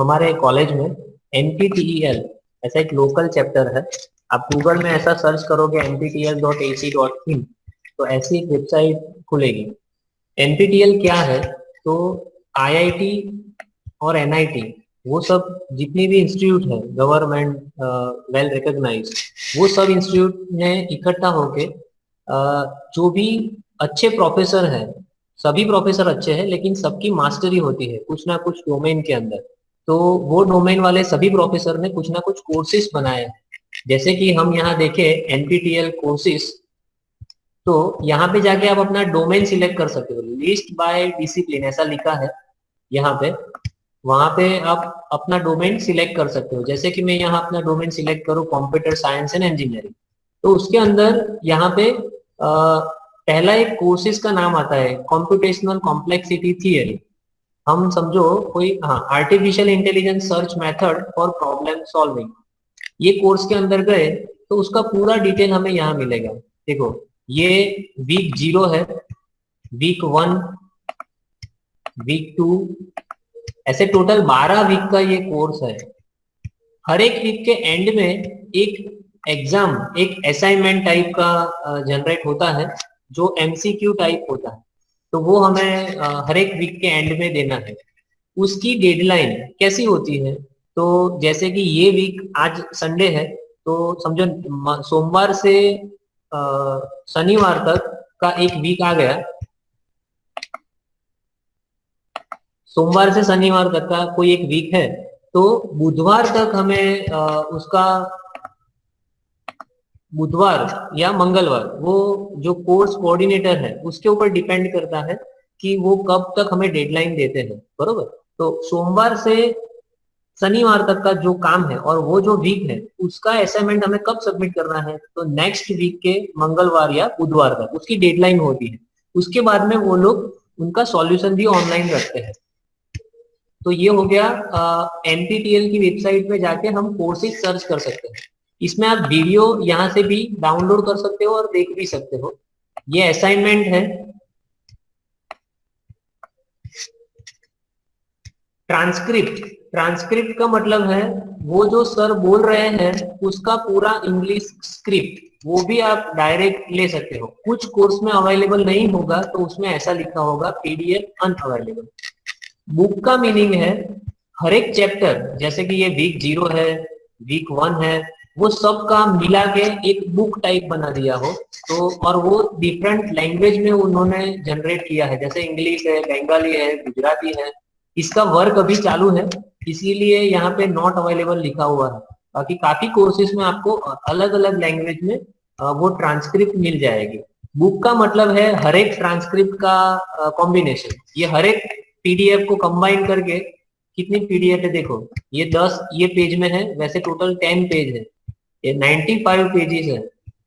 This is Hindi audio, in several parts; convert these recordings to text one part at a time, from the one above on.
हमारे कॉलेज में NPTEL ऐसा एक लोकल चैप्टर है। आप गूगल में ऐसा सर्च करोगे nptel.ac.in तो ऐसी एक वेबसाइट खुलेगी। NPTEL क्या है? तो IIT और NIT वो सब जितनी भी इंस्टीट्यूट है गवर्नमेंट वेल रिकॉग्नाइज्ड, वो सब इंस्टीट्यूट ने इकट्ठा होके जो भी अच्छे प्रोफेसर हैं, सभी प्रोफेसर अच्छे हैं लेकिन सबकी मास्टरी होती है कुछ ना कुछ डोमेन के अंदर। तो वो डोमेन वाले सभी प्रोफेसर ने कुछ ना कुछ कोर्सेज बनाए हैं। जैसे कि हम यहाँ देखें NPTEL कोर्सेज, तो यहाँ पे जाके आप अपना डोमेन सिलेक्ट कर सकते हो। लिस्ट बाय डिसिप्लिन ऐसा लिखा है यहाँ पे, वहां पे आप अपना डोमेन सिलेक्ट कर सकते हो। जैसे कि मैं यहाँ अपना डोमेन सिलेक्ट करूँ कंप्यूटर साइंस एंड इंजीनियरिंग, तो उसके अंदर यहाँ पे पहला एक कोर्सेज का नाम आता है कंप्यूटेशनल कॉम्प्लेक्सिटी थियरी। हम समझो कोई, हाँ, artificial intelligence search method for problem solving, ये कोर्स के अंदर गए तो उसका पूरा डिटेल हमें यहाँ मिलेगा। देखो, ये वीक 0 है, वीक 1, वीक 2, ऐसे टोटल 12 वीक का ये कोर्स है। हर एक वीक के एंड में एक एग्जाम, एक असाइनमेंट टाइप का जनरेट होता है जो MCQ टाइप होता है। तो वो हमें हर एक वीक के एंड में देना है। उसकी डेडलाइन कैसी होती है? तो जैसे कि ये वीक आज संडे है, तो समझो सोमवार से शनिवार तक का एक वीक आ गया। सोमवार से शनिवार तक का कोई एक वीक है, तो बुधवार तक हमें उसका, बुधवार या मंगलवार, वो जो कोर्स कोऑर्डिनेटर है उसके ऊपर डिपेंड करता है कि वो कब तक हमें डेडलाइन देते हैं, बरोबर। तो सोमवार से शनिवार तक का जो काम है और वो जो वीक है उसका असाइनमेंट हमें कब सबमिट करना है, तो नेक्स्ट वीक के मंगलवार या बुधवार तक उसकी डेडलाइन होती है। उसके बाद में वो लोग उनका सॉल्यूशन भी ऑनलाइन रखते हैं। तो ये हो गया, NPTEL की वेबसाइट पे जाके हम कोर्सेज सर्च कर सकते हैं। इसमें आप वीडियो यहाँ से भी डाउनलोड कर सकते हो और देख भी सकते हो। ये असाइनमेंट है। ट्रांसक्रिप्ट, ट्रांसक्रिप्ट का मतलब है वो जो सर बोल रहे हैं उसका पूरा इंग्लिश स्क्रिप्ट, वो भी आप डायरेक्ट ले सकते हो। कुछ कोर्स में अवेलेबल नहीं होगा तो उसमें ऐसा लिखा होगा PDF अनअवेलेबल। बुक का मीनिंग है हर एक चैप्टर, जैसे कि ये वीक 0 है, वीक 1 है, वो सब का मिला के एक बुक टाइप बना दिया हो। तो और वो डिफरेंट लैंग्वेज में उन्होंने जनरेट किया है, जैसे इंग्लिश है, बंगाली है, गुजराती है। इसका वर्क अभी चालू है, इसीलिए यहाँ पे नॉट अवेलेबल लिखा हुआ है। बाकी काफी कोर्सेज में आपको अलग अलग लैंग्वेज में वो ट्रांसक्रिप्ट मिल जाएगी। बुक का मतलब है हर एक ट्रांसक्रिप्ट का कॉम्बिनेशन। ये हर एक PDF को कंबाइन करके, कितनी PDF है देखो, ये 10 ये पेज में है, वैसे टोटल 10 पेज है, ये 95 पेजेस है।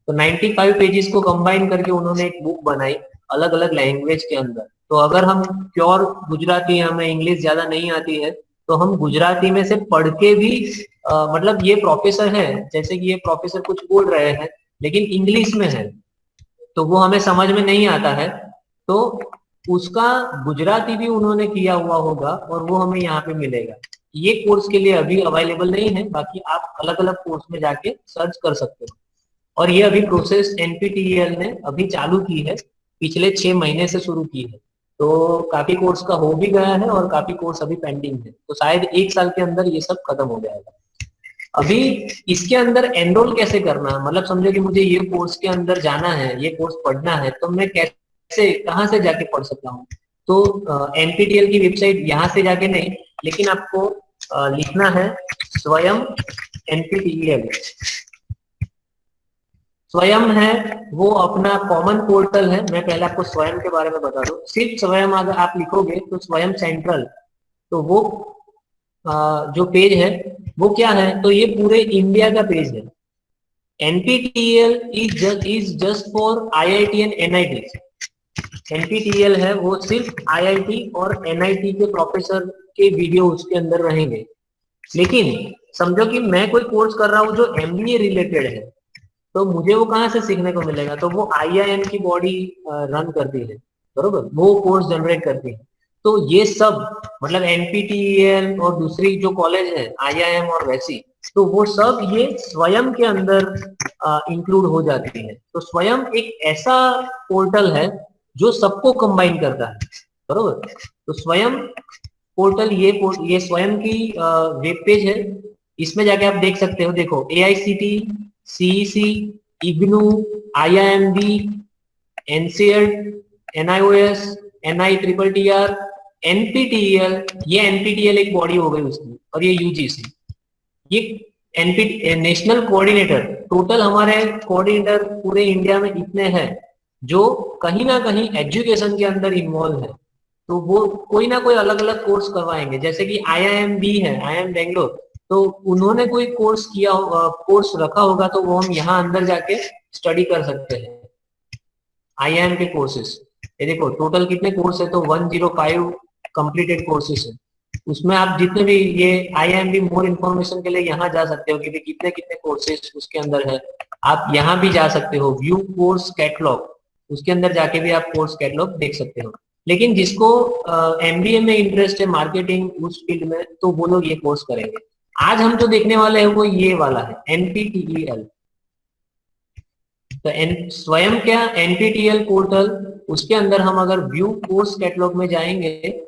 तो 95 पेजेस को कंबाइन करके उन्होंने एक बुक बनाई अलग अलग लैंग्वेज के अंदर। तो अगर हम प्योर गुजराती, हमें इंग्लिश ज्यादा नहीं आती है, तो हम गुजराती में से पढ़ के भी मतलब ये प्रोफेसर है, जैसे कि ये प्रोफेसर कुछ बोल रहे हैं लेकिन इंग्लिश में है तो वो हमें समझ में नहीं आता है, तो उसका गुजराती भी उन्होंने किया हुआ होगा और वो हमें यहाँ पे मिलेगा। ये कोर्स के लिए अभी अवेलेबल नहीं है, बाकी आप अलग अलग कोर्स में जाके सर्च कर सकते हो। और ये अभी प्रोसेस NPTEL ने अभी चालू की है, पिछले 6 महीने से शुरू की है। तो काफी कोर्स का हो भी गया है और काफी कोर्स अभी पेंडिंग है, तो शायद 1 साल के अंदर ये सब खत्म हो जाएगा। अभी इसके अंदर एनरोल कैसे करना है, मतलब समझो कि मुझे ये कोर्स के अंदर जाना है, ये कोर्स पढ़ना है, तो मैं कैसे, कहाँ से जाके पढ़ सकता हूँ? तो NPTEL की वेबसाइट यहाँ से जाके नहीं, लेकिन आपको लिखना है स्वयं NPTEL। स्वयं है वो अपना कॉमन पोर्टल है। मैं पहले आपको स्वयं के बारे में बता दूं। सिर्फ स्वयं अगर आप लिखोगे तो स्वयं सेंट्रल, तो वो जो पेज है वो क्या है, तो ये पूरे इंडिया का पेज है। NPTEL is just for IIT and NIT। NPTEL है वो सिर्फ IIT और NIT के प्रोफेसर के वीडियो उसके अंदर रहेंगे। लेकिन समझो कि मैं कोई कोर्स कर रहा हूँ जो MBA रिलेटेड है, तो मुझे वो कहाँ से सीखने को मिलेगा? तो वो IIM की बॉडी रन करती है, बरोबर, वो कोर्स जनरेट करती है। तो ये सब मतलब एनपीटीईएल और दूसरी जो कॉलेज है आईआईएम और वैसी, तो वो सब ये स्वयं के अंदर इंक्लूड हो जाती है। तो स्वयं एक ऐसा पोर्टल है जो सबको कंबाइन करता है, बरोबर। तो स्वयं पोर्टल ये स्वयं की वेब पेज है। इसमें जाके आप देख सकते हो, देखो AICTE, CEC, IGNOU, IIMB, NCED, NIOS, एनआई ट्रिपल टीआर, एनपीटीईएल, ये एनपीटीईएल एक बॉडी हो गई उसकी, और ये यूजीसी, ये एनपी नेशनल कोऑर्डिनेटर। टोटल हमारे कोऑर्डिनेटर पूरे इंडिया में इतने हैं जो कहीं ना कहीं एजुकेशन के अंदर इन्वॉल्व है। तो वो कोई ना कोई अलग अलग कोर्स करवाएंगे, जैसे कि आईआईएम भी है, आईआईएम बेंगलोर, तो उन्होंने कोई कोर्स किया होगा, कोर्स रखा होगा, तो वो हम यहाँ अंदर जाके स्टडी कर सकते हैं आईआईएम के कोर्सेज। ये देखो टोटल कितने कोर्स है, तो 105 कंप्लीटेड कोर्सेज है। उसमें आप जितने भी ये आईआईएम भी मोर इन्फॉर्मेशन के लिए यहाँ जा सकते हो कि भी कितने कितने कोर्सेज उसके अंदर है। आप यहाँ भी जा सकते हो व्यू कोर्स कैटलॉग, उसके अंदर जाके भी आप कोर्स कैटलॉग देख सकते हो। लेकिन जिसको एमबीए में इंटरेस्ट है, मार्केटिंग उस फील्ड में, तो वो लोग ये कोर्स करेंगे। आज हम जो देखने वाले हैं वो ये वाला है एनपीटीईएल। तो स्वयं क्या एनपीटीईएल पोर्टल, उसके अंदर हम अगर व्यू कोर्स कैटलॉग में जाएंगे,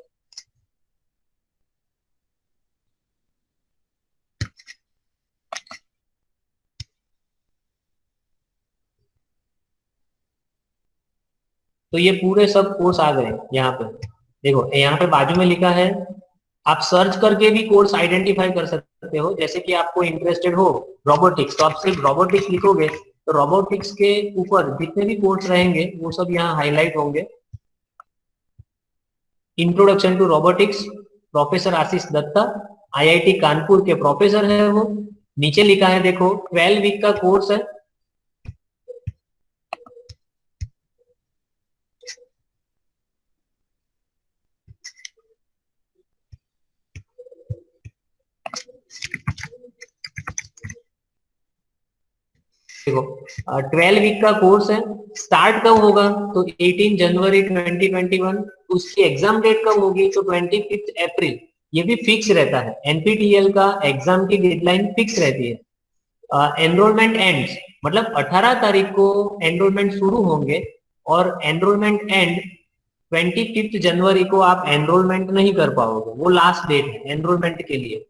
तो ये पूरे सब कोर्स आ गए यहाँ पे। देखो यहाँ पे बाजू में लिखा है, आप सर्च करके भी कोर्स आइडेंटिफाई कर सकते हो। जैसे कि आपको इंटरेस्टेड हो रोबोटिक्स, तो आप सिर्फ रोबोटिक्स लिखोगे तो रोबोटिक्स के ऊपर जितने भी कोर्स रहेंगे वो सब यहाँ हाईलाइट होंगे। Introduction to robotics, professor Ashish Dutta, IIT Kanpur के प्रोफेसर है वो। नीचे लिखा है देखो 12 वीक का कोर्स है। देखो 12 वीक का कोर्स है। स्टार्ट कब होगा, तो 18 जनवरी 2021। उसकी एग्जाम डेट कब होगी, तो 25 अप्रैल। ये भी फिक्स रहता है, एनपीटीईएल का एग्जाम की डेडलाइन फिक्स रहती है। एनरोलमेंट एंड्स, मतलब 18 तारीख को एनरोलमेंट शुरू होंगे और एनरोलमेंट एंड 25 जनवरी को आप एनरोलमेंट नहीं कर पाओगे, वो लास्ट डेट है एनरोलमेंट के लिए।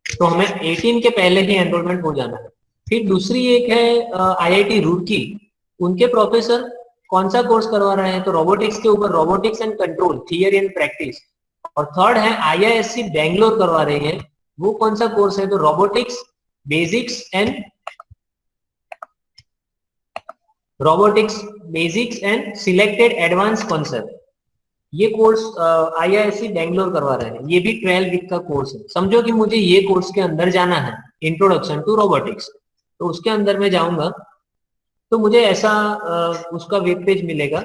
तो हमें 18 के पहले ही एनरोलमेंट हो जाना है। फिर दूसरी एक है आईआईटी रुड़की, उनके प्रोफेसर कौन सा कोर्स करवा रहे हैं, तो रोबोटिक्स के ऊपर, robotics and control theory and practice. और थर्ड है आईआईएससी बेंगलोर करवा रही है, वो कौन सा कोर्स है, तो robotics basics and selected advance concept. ये कोर्स आईआईएससी बेंगलोर करवा रहे हैं, ये भी 12 वीक का कोर्स है। समझो कि मुझे ये कोर्स के अंदर जाना है, इंट्रोडक्शन टू रोबोटिक्स, तो उसके अंदर मैं जाऊंगा तो मुझे ऐसा उसका वेब पेज मिलेगा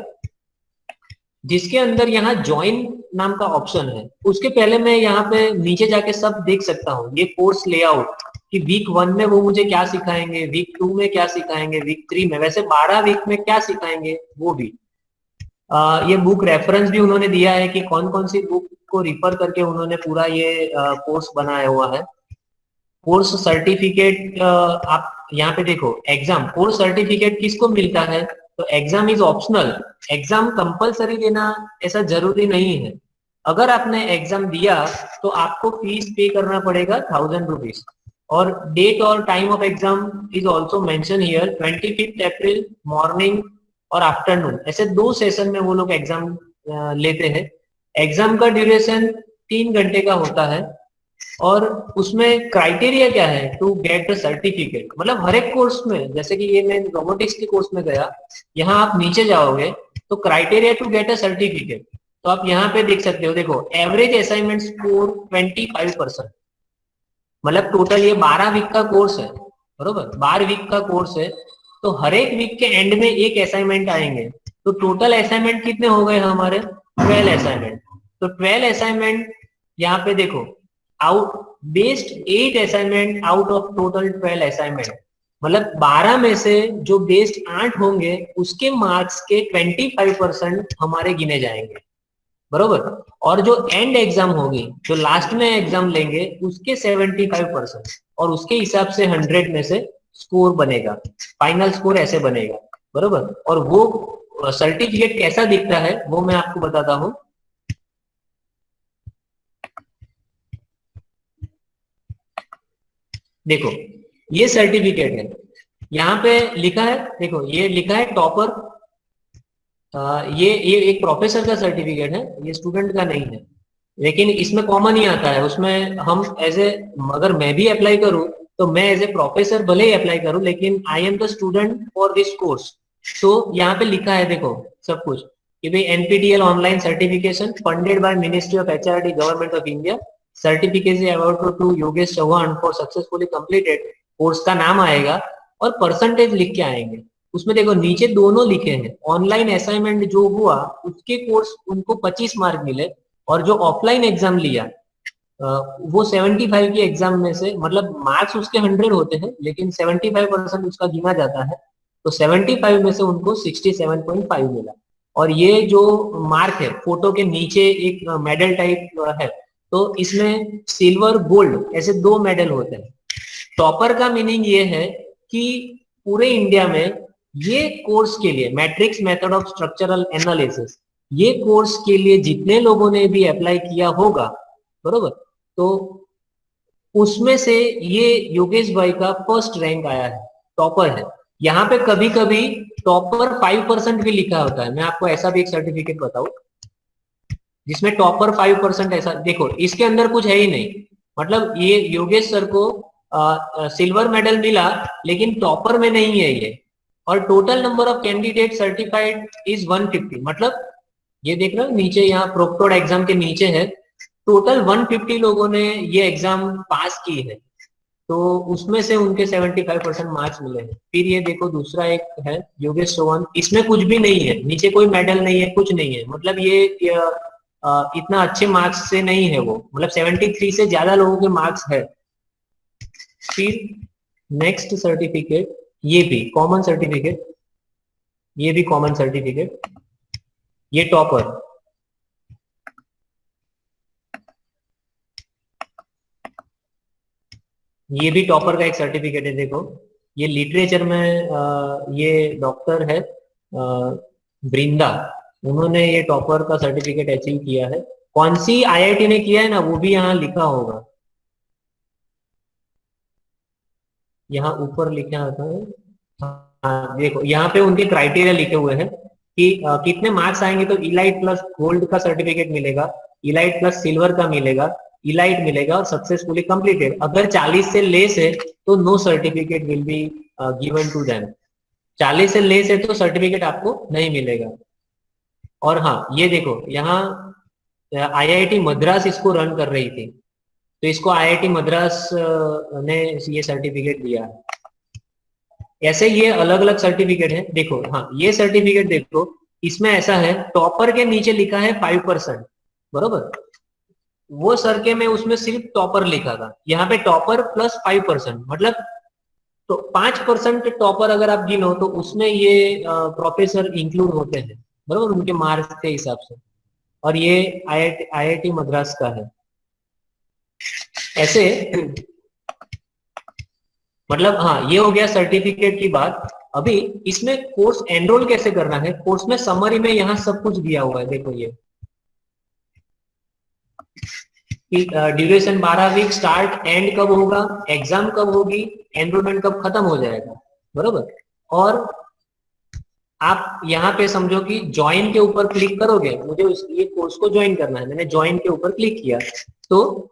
जिसके अंदर यहाँ ज्वाइन नाम का ऑप्शन है। उसके पहले मैं यहाँ पे नीचे जाके सब देख सकता हूँ, ये कोर्स लेआउट कि वीक 1 में वो मुझे क्या सिखाएंगे, वीक 2 में क्या सिखाएंगे, वीक 3 में, वैसे 12 वीक में क्या सिखाएंगे वो भी। ये बुक रेफरेंस भी उन्होंने दिया है कि कौन कौन सी बुक को रिफर करके उन्होंने पूरा ये कोर्स बनाया हुआ है। कोर्स सर्टिफिकेट आप यहाँ पे देखो, एग्जाम कोर्स सर्टिफिकेट किसको मिलता है, तो exam is optional. Exam compulsory देना ऐसा जरूरी नहीं है। अगर आपने एग्जाम दिया तो आपको फीस पे करना पड़ेगा 1000 रुपीज। और डेट और time of exam is also mention here, 25 April morning और आफ्टरनून, ऐसे 2 सेशन में वो लोग एग्जाम लेते हैं। एग्जाम का ड्यूरेशन 3 घंटे का होता है। और उसमें क्राइटेरिया क्या है, टू गेट द सर्टिफिकेट, मतलब हर एक कोर्स में, जैसे कि ये मैं रोबोटिक्स के कोर्स में गया, यहाँ आप नीचे जाओगे तो criteria to get a certificate, तो आप यहाँ पे देख सकते हो, देखो एवरेज असाइनमेंट स्कोर 25%। मतलब टोटल ये 12 वीक का कोर्स है, बरोबर, 12 वीक का कोर्स है, तो हर एक वीक के एंड में एक असाइनमेंट आएंगे। तो टोटल असाइनमेंट कितने हो गए हमारे, 12 असाइनमेंट। तो 12 असाइनमेंट यहाँ पे देखो, out based 8 assignment out of total 12 assignment, मतलब 12 में से जो बेस्ड 8 होंगे उसके मार्क्स के 25% हमारे गिने जाएंगे। बरोबर। और जो एंड एग्जाम होगी, जो लास्ट में एग्जाम लेंगे, उसके 75% और उसके हिसाब से 100 में से स्कोर बनेगा, फाइनल स्कोर ऐसे बनेगा, बरोबर। और वो सर्टिफिकेट कैसा दिखता है वो मैं आपको बताता हूँ। देखो, ये सर्टिफिकेट है, यहाँ पे लिखा है, देखो ये लिखा है टॉपर। ये एक प्रोफेसर का सर्टिफिकेट है, ये स्टूडेंट का नहीं है, लेकिन इसमें कॉमन ही आता है। उसमें हम एज ए, अगर मैं भी अप्लाई करूं तो मैं एज ए प्रोफेसर भले ही अप्लाई करूं, लेकिन I am the student for this course. तो यहाँ पे लिखा है, देखो सब कुछ कि भाई NPTEL online certification funded by ministry of HRD government of India, certificate award to Yogesh Chauhan for successfully completed. Course का नाम आएगा और परसेंटेज लिख के आएंगे। उसमें देखो नीचे दोनों लिखे हैं, ऑनलाइन असाइनमेंट जो हुआ उसके कोर्स उनको 25 मार्क मिले, और जो ऑफलाइन एग्जाम लिया वो 75 की एग्जाम में से, मतलब मार्क्स उसके 100 होते हैं लेकिन 75% उसका गिना जाता है, तो 75 में से उनको 67.5 मिला। और ये जो मार्क है, फोटो के नीचे एक मेडल टाइप है, तो इसमें सिल्वर गोल्ड ऐसे 2 मेडल होते हैं। टॉपर का मीनिंग ये है कि पूरे इंडिया में ये कोर्स के लिए, matrix method of structural analysis, ये कोर्स के लिए जितने लोगों ने भी अप्लाई किया होगा, बरोबर, तो उसमें से ये योगेश भाई का फर्स्ट रैंक आया है, टॉपर है। यहाँ पे कभी कभी टॉपर 5% भी लिखा होता है। मैं आपको ऐसा भी एक सर्टिफिकेट बताऊं जिसमें टॉपर 5%, ऐसा देखो इसके अंदर कुछ है ही नहीं। मतलब ये योगेश सर को सिल्वर मेडल मिला लेकिन टॉपर में नहीं है ये। और total number of candidate certified is 150। मतलब ये देख रहे हो नीचे, यहाँ प्रोक्टोर्ड एग्जाम के नीचे है, टोटल 150 लोगों ने ये एग्जाम पास की है, तो उसमें से उनके 75% मार्क्स मिले हैं। फिर ये देखो दूसरा एक है योगेश चौहान, इसमें कुछ भी नहीं है, नीचे कोई मेडल नहीं है, कुछ नहीं है। मतलब ये इतना अच्छे मार्क्स से नहीं है वो, मतलब 73 से ज्यादा लोगों के मार्क्स है। फिर नेक्स्ट सर्टिफिकेट, ये भी कॉमन सर्टिफिकेट, ये भी कॉमन सर्टिफिकेट, ये टॉपर, ये भी टॉपर का एक सर्टिफिकेट है। देखो ये लिटरेचर में ये डॉक्टर है वृंदा, उन्होंने ये टॉपर का सर्टिफिकेट अचीव किया है। कौन सी आईआईटी ने किया है ना, वो भी यहाँ लिखा होगा, यहाँ ऊपर लिखा होता है। हाँ देखो यहाँ पे उनके क्राइटेरिया लिखे हुए हैं कि कितने मार्क्स आएंगे तो इलाइट प्लस गोल्ड का सर्टिफिकेट मिलेगा, इलाइट प्लस सिल्वर का मिलेगा, इलाइट मिलेगा और सक्सेसफुली कंप्लीटेड। अगर 40 से लेस है तो no certificate will be given to them. 40 से लेस है तो सर्टिफिकेट आपको नहीं मिलेगा। और हाँ ये देखो यहाँ आईआईटी मद्रास इसको रन कर रही थी, तो इसको आईआईटी मद्रास ने ये सर्टिफिकेट दिया है। ऐसे ये अलग अलग सर्टिफिकेट है। देखो हाँ ये सर्टिफिकेट देखो, इसमें ऐसा है टॉपर के नीचे लिखा है 5%, बरोबर। वो सर के में उसमें सिर्फ टॉपर लिखा था, यहाँ पे टॉपर प्लस 5%, मतलब तो 5% टॉपर अगर आप गिनो तो उसमें ये प्रोफेसर इंक्लूड होते हैं, बरोबर, उनके मार्क्स के हिसाब से। और ये आईआईटी मद्रास का है। ऐसे मतलब हाँ ये हो गया सर्टिफिकेट की बात। अभी इसमें कोर्स एनरोल कैसे करना है, कोर्स में समरी में यहाँ सब कुछ दिया हुआ है। देखो ये ड्यूरेशन 12 वीक, स्टार्ट एंड कब होगा, एग्जाम कब होगी, एनरोलमेंट कब खत्म हो जाएगा, बरोबर। और आप यहाँ पे समझो कि ज्वाइन के ऊपर क्लिक करोगे, मुझे ये कोर्स को ज्वाइन करना है, मैंने ज्वाइन के ऊपर क्लिक किया तो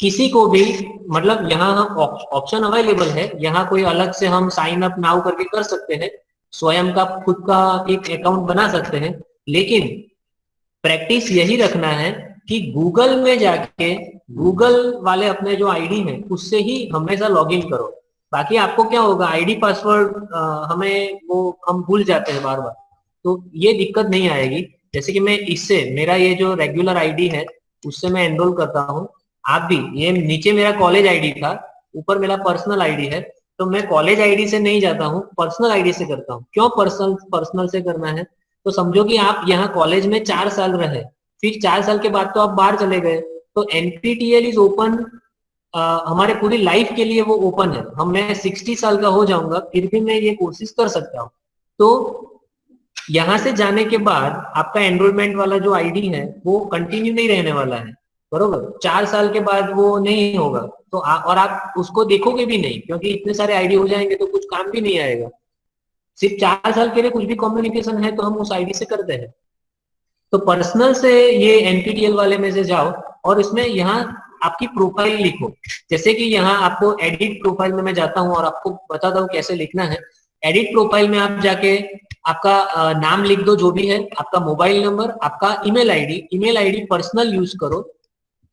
किसी को भी, मतलब यहाँ ऑप्शन अवेलेबल है, यहाँ कोई अलग से हम साइन अप नाउ करके कर सकते हैं, स्वयं का खुद का एक अकाउंट बना सकते हैं। लेकिन प्रैक्टिस यही रखना है कि गूगल में जाके गूगल वाले अपने जो आईडी है उससे ही हमेशा लॉगिन करो। बाकी आपको क्या होगा, आईडी पासवर्ड हमें वो हम भूल जाते हैं बार बार, तो ये दिक्कत नहीं आएगी। जैसे कि मैं इससे, मेरा ये जो रेगुलर आईडी है उससे मैं एनरोल करता हूँ। आप भी, ये नीचे मेरा कॉलेज आईडी था, ऊपर मेरा पर्सनल आईडी है, तो मैं कॉलेज आईडी से नहीं जाता हूँ, पर्सनल आईडी से करता हूँ। क्यों पर्सनल से करना है, तो समझो कि आप यहाँ कॉलेज में 4 साल रहे, फिर 4 साल के बाद तो आप बाहर चले गए, तो एनपीटीईएल इज ओपन, हमारे पूरी लाइफ के लिए वो ओपन है। हम मैं 60 साल का हो जाऊंगा फिर भी मैं ये कोशिश कर सकता हूँ। तो यहाँ से जाने के बाद आपका एनरोलमेंट वाला जो आईडी है वो कंटिन्यू नहीं रहने वाला है, बरोबर। 4 साल के बाद वो नहीं होगा, तो और आप उसको देखोगे भी नहीं, क्योंकि इतने सारे आईडी हो जाएंगे तो कुछ काम भी नहीं आएगा। सिर्फ 4 साल के लिए कुछ भी कम्युनिकेशन है तो हम उस आईडी से करते हैं। तो पर्सनल से ये एनपीटीईएल वाले में से जाओ और इसमें यहाँ आपकी प्रोफाइल लिखो। जैसे कि यहाँ आपको एडिट प्रोफाइल में मैं जाता हूँ और आपको बताता हूँ कैसे लिखना है। एडिट प्रोफाइल में आप जाके आपका नाम लिख दो जो भी है, आपका मोबाइल नंबर, आपका ईमेल आईडी पर्सनल यूज करो।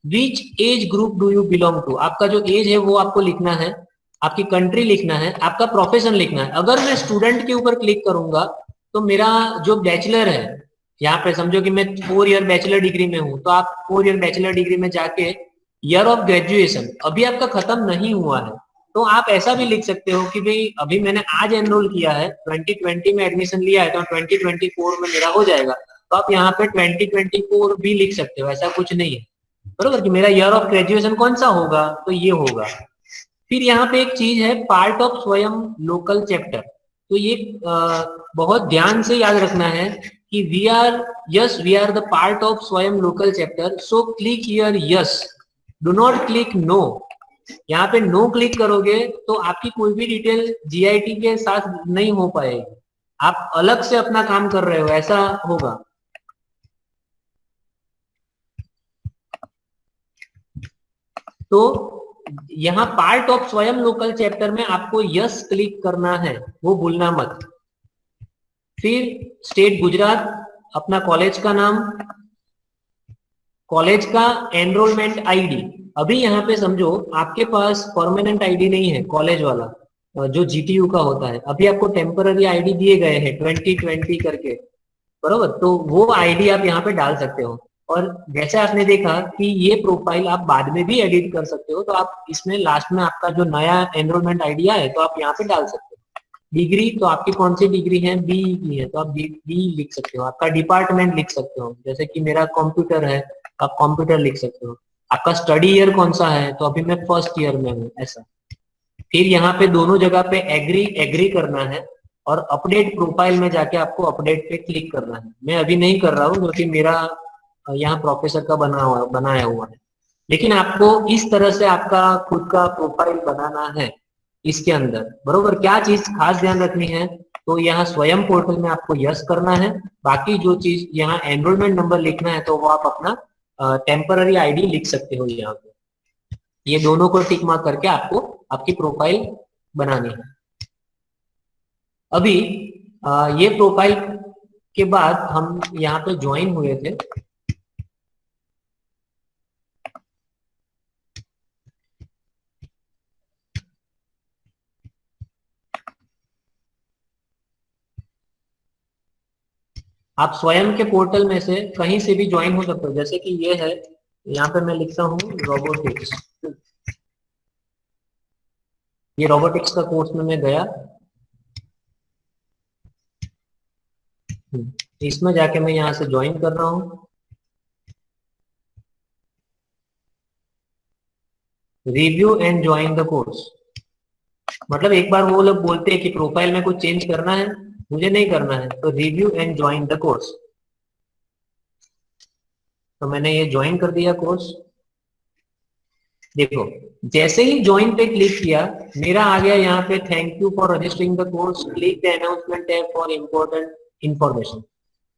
Which age group do you belong to, आपका जो एज है वो आपको लिखना है, आपकी कंट्री लिखना है, आपका प्रोफेशन लिखना है। अगर मैं स्टूडेंट के ऊपर क्लिक करूंगा तो मेरा जो बैचलर है, यहाँ पे समझो कि मैं 4 ईयर बैचलर डिग्री में हूँ, तो आप 4 ईयर बैचलर डिग्री में जाके ईयर ऑफ ग्रेजुएशन अभी आपका खत्म नहीं हुआ है, तो आप ऐसा भी लिख सकते हो कि भाई अभी मैंने आज एनरोल किया है, 2020 में एडमिशन लिया है, तो 2024 में मेरा हो जाएगा। तो आप यहाँ पे 2024 भी लिख सकते हो, ऐसा कुछ नहीं है, बरोबर। कि मेरा ईयर ऑफ ग्रेजुएशन कौन सा होगा, तो ये होगा। फिर यहाँ पे एक चीज है part of Swayam local chapter, तो ये बहुत ध्यान से याद रखना है कि we are the part of Swayam local chapter, so click here yes, do not click no. यहाँ पे नो क्लिक करोगे तो आपकी कोई भी डिटेल जीआईटी के साथ नहीं हो पाएगी, आप अलग से अपना काम कर रहे हो, ऐसा होगा। तो यहाँ part of Swayam local chapter में आपको यस क्लिक करना है, वो भूलना मत। फिर स्टेट गुजरात, अपना कॉलेज का नाम, कॉलेज का एनरोलमेंट आईडी। अभी यहाँ पे समझो आपके पास परमानेंट आईडी नहीं है कॉलेज वाला, जो जीटीयू का होता है, अभी आपको टेम्पररी आईडी दिए गए हैं 2020 करके, बरोबर। तो वो आईडी आप यहाँ पे डाल सकते हो। और जैसे आपने देखा कि ये प्रोफाइल आप बाद में भी एडिट कर सकते हो, तो आप इसमें लास्ट में आपका जो नया एनरोलमेंट आईडी है तो आप यहाँ पे डाल सकते हो। डिग्री, तो आपकी कौन सी डिग्री है, बी की है तो आप बी लिख सकते हो। आपका डिपार्टमेंट लिख सकते हो, जैसे कि मेरा कंप्यूटर है, आप कंप्यूटर लिख सकते हो। आपका स्टडी ईयर कौन सा है, तो अभी मैं फर्स्ट ईयर में हूँ, ऐसा। फिर यहाँ पे दोनों जगह पे एग्री करना है, और अपडेट प्रोफाइल में जाके आपको अपडेट पे क्लिक करना है। मैं अभी नहीं कर रहा हूँ क्योंकि मेरा यहाँ प्रोफेसर का बनाया हुआ है, लेकिन आपको इस तरह से आपका खुद का प्रोफाइल बनाना है इसके अंदर, बरोबर। क्या चीज खास ध्यान रखनी है, तो यहाँ स्वयं पोर्टल में आपको यस करना है, बाकी जो चीज यहाँ एनरोलमेंट नंबर लिखना है तो वो आप अपना टेम्पररी आईडी लिख सकते हो यहाँ पे। ये दोनों को टिक मार्क करके आपको आपकी प्रोफाइल बनानी है। अभी ये प्रोफाइल के बाद हम यहाँ पे ज्वाइन हुए थे, आप स्वयं के पोर्टल में से कहीं से भी ज्वाइन हो सकते हो। जैसे कि ये है, यहाँ पे मैं लिखता हूँ रोबोटिक्स, ये रोबोटिक्स का कोर्स में मैं गया, इसमें जाके मैं यहाँ से ज्वाइन कर रहा हूँ। Review and join the course, मतलब एक बार वो लोग बोलते हैं कि प्रोफाइल में कुछ चेंज करना है, मुझे नहीं करना है, तो review and join the course, तो मैंने ये ज्वाइन कर दिया कोर्स। देखो जैसे ही ज्वाइन पे क्लिक किया, मेरा आ गया यहाँ पे thank you for registering the course, click the announcement tab for important information.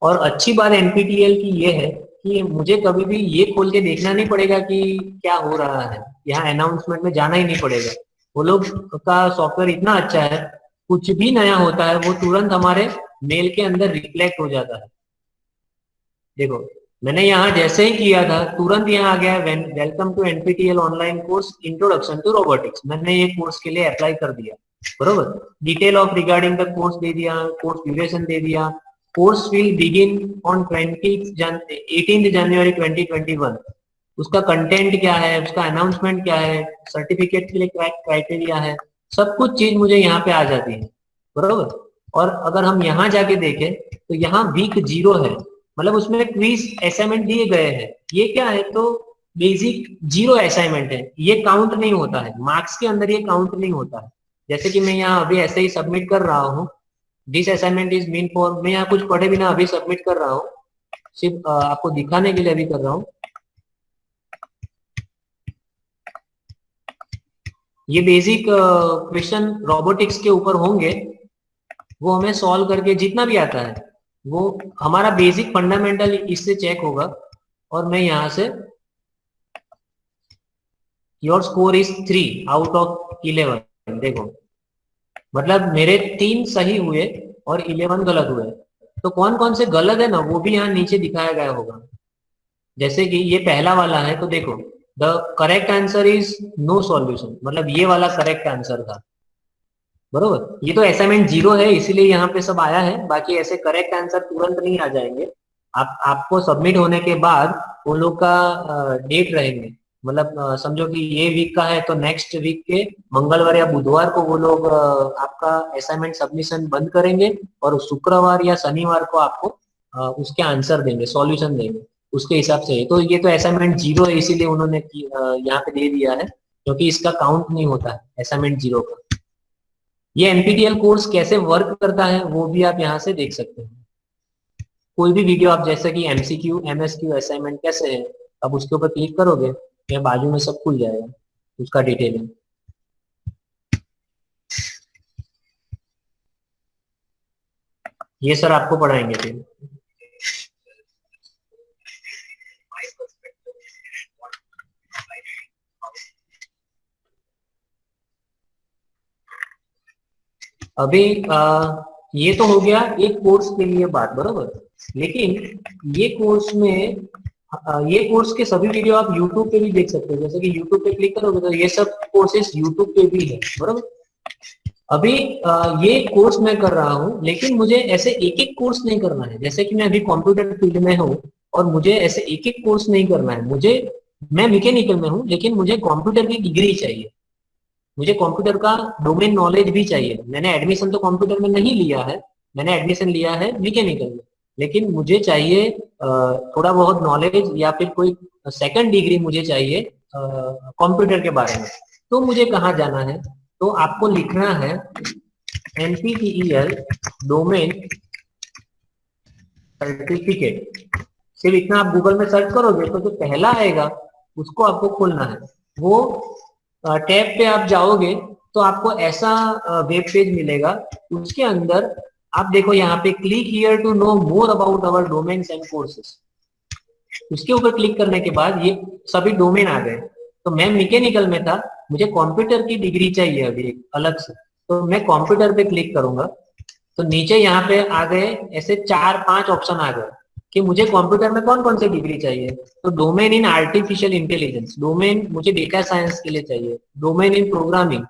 और अच्छी बात एनपीटीईएल की ये है कि मुझे कभी भी ये खोल के देखना नहीं पड़ेगा कि क्या हो रहा है, यहाँ अनाउंसमेंट में जाना ही नहीं पड़ेगा। वो लोग का सॉफ्टवेयर इतना अच्छा है, कुछ भी नया होता है वो तुरंत हमारे मेल के अंदर रिफ्लेक्ट हो जाता है। देखो मैंने यहाँ जैसे ही किया था तुरंत यहाँ आ गया welcome to NPTEL online course introduction to robotics, मैंने ये कोर्स के लिए अप्लाई कर दिया, बरोबर। Detail of regarding the course दे दिया, कोर्स ड्यूरेशन दे दिया, course will begin on 18 January 2021, उसका कंटेंट क्या है, उसका अनाउंसमेंट क्या है, सर्टिफिकेट के लिए क्या क्राइटेरिया है, सब कुछ चीज मुझे यहाँ पे आ जाती है, बरोबर। और अगर हम यहाँ जाके देखें तो यहाँ वीक 0 है, मतलब उसमें क्विज असाइनमेंट दिए गए हैं। ये क्या है, तो बेसिक 0 असाइनमेंट है, ये काउंट नहीं होता है, मार्क्स के अंदर ये काउंट नहीं होता है। जैसे कि मैं यहाँ अभी ऐसे ही सबमिट कर रहा हूँ, this assignment is mean for, मैं यहाँ कुछ पढ़े बिना अभी सबमिट कर रहा हूँ, सिर्फ आपको दिखाने के लिए अभी कर रहा हूँ। ये बेसिक क्वेश्चन रोबोटिक्स के ऊपर होंगे, वो हमें सॉल्व करके जितना भी आता है वो हमारा बेसिक फंडामेंटल इससे चेक होगा। और मैं यहाँ से your score is 3 out of 11, देखो मतलब मेरे 3 सही हुए और 11 गलत हुए। तो कौन कौन से गलत है ना, वो भी यहाँ नीचे दिखाया गया होगा। जैसे कि ये पहला वाला है, तो देखो the correct answer is no solution, मतलब ये वाला करेक्ट आंसर था, बरोबर। ये तो असाइनमेंट 0 है इसीलिए यहाँ पे सब आया है, बाकी ऐसे करेक्ट आंसर तुरंत नहीं आ जाएंगे। आपको सबमिट होने के बाद वो लोग का डेट रहेंगे, मतलब समझो कि ये वीक का है तो नेक्स्ट वीक के मंगलवार या बुधवार को वो लोग आपका असाइनमेंट सबमिशन बंद करेंगे, और शुक्रवार या शनिवार को आपको उसके आंसर देंगे, सॉल्यूशन देंगे उसके हिसाब से। तो ये तो असाइनमेंट 0 है इसीलिए उन्होंने यहाँ पे दे दिया है, क्योंकि इसका काउंट नहीं होता है असाइनमेंट 0 का। ये एनपीटीईएल कोर्स कैसे वर्क करता है वो भी आप यहाँ से देख सकते हैं। कोई भी वीडियो आप, जैसे कि एमसीक्यू एमएसक्यू असाइनमेंट कैसे है, अब उसके ऊपर क्लिक करोगे या बाजू में सब खुल जाएगा उसका डिटेलिंग। ये सर आपको पढ़ाएंगे फिर। अभी ये तो हो गया एक कोर्स के लिए बात, बरोबर। लेकिन ये कोर्स में ये कोर्स के सभी वीडियो आप YouTube पे भी देख सकते हो, जैसे कि YouTube पे क्लिक करोगे तो ये सब कोर्सेज YouTube पे भी है, बरोबर। अभी ये कोर्स मैं कर रहा हूँ, लेकिन मुझे ऐसे एक एक कोर्स नहीं करना है। जैसे कि मैं अभी कंप्यूटर फील्ड में हूँ और मुझे ऐसे एक एक कोर्स नहीं करना है, मैं मैकेनिकल में हूँ लेकिन मुझे कंप्यूटर की डिग्री चाहिए, मुझे कंप्यूटर का डोमेन नॉलेज भी चाहिए। मैंने एडमिशन तो कंप्यूटर में नहीं लिया है, मैंने एडमिशन लिया है मैकेनिकल में, लेकिन मुझे चाहिए थोड़ा बहुत नॉलेज या फिर कोई सेकंड डिग्री मुझे चाहिए कंप्यूटर के बारे में। तो मुझे कहाँ जाना है, तो आपको लिखना है NPTEL डोमेन सर्टिफिकेट। सिर्फ इतना आप गूगल में सर्च करोगे तो जो पहला आएगा उसको आपको खोलना है। वो टैब पे आप जाओगे तो आपको ऐसा वेब पेज मिलेगा, उसके अंदर आप देखो यहाँ पे click here to know more about our domains and courses. उसके ऊपर क्लिक करने के बाद ये सभी डोमेन आ गए। तो मैं मैकेनिकल में था, मुझे कंप्यूटर की डिग्री चाहिए अभी एक अलग से, तो मैं कंप्यूटर पे क्लिक करूंगा तो नीचे यहाँ पे आ गए ऐसे 4-5 ऑप्शन आ गए कि मुझे कंप्यूटर में कौन कौन सी डिग्री चाहिए। तो domain in artificial intelligence, domain मुझे डेटा साइंस के लिए चाहिए, domain in programming,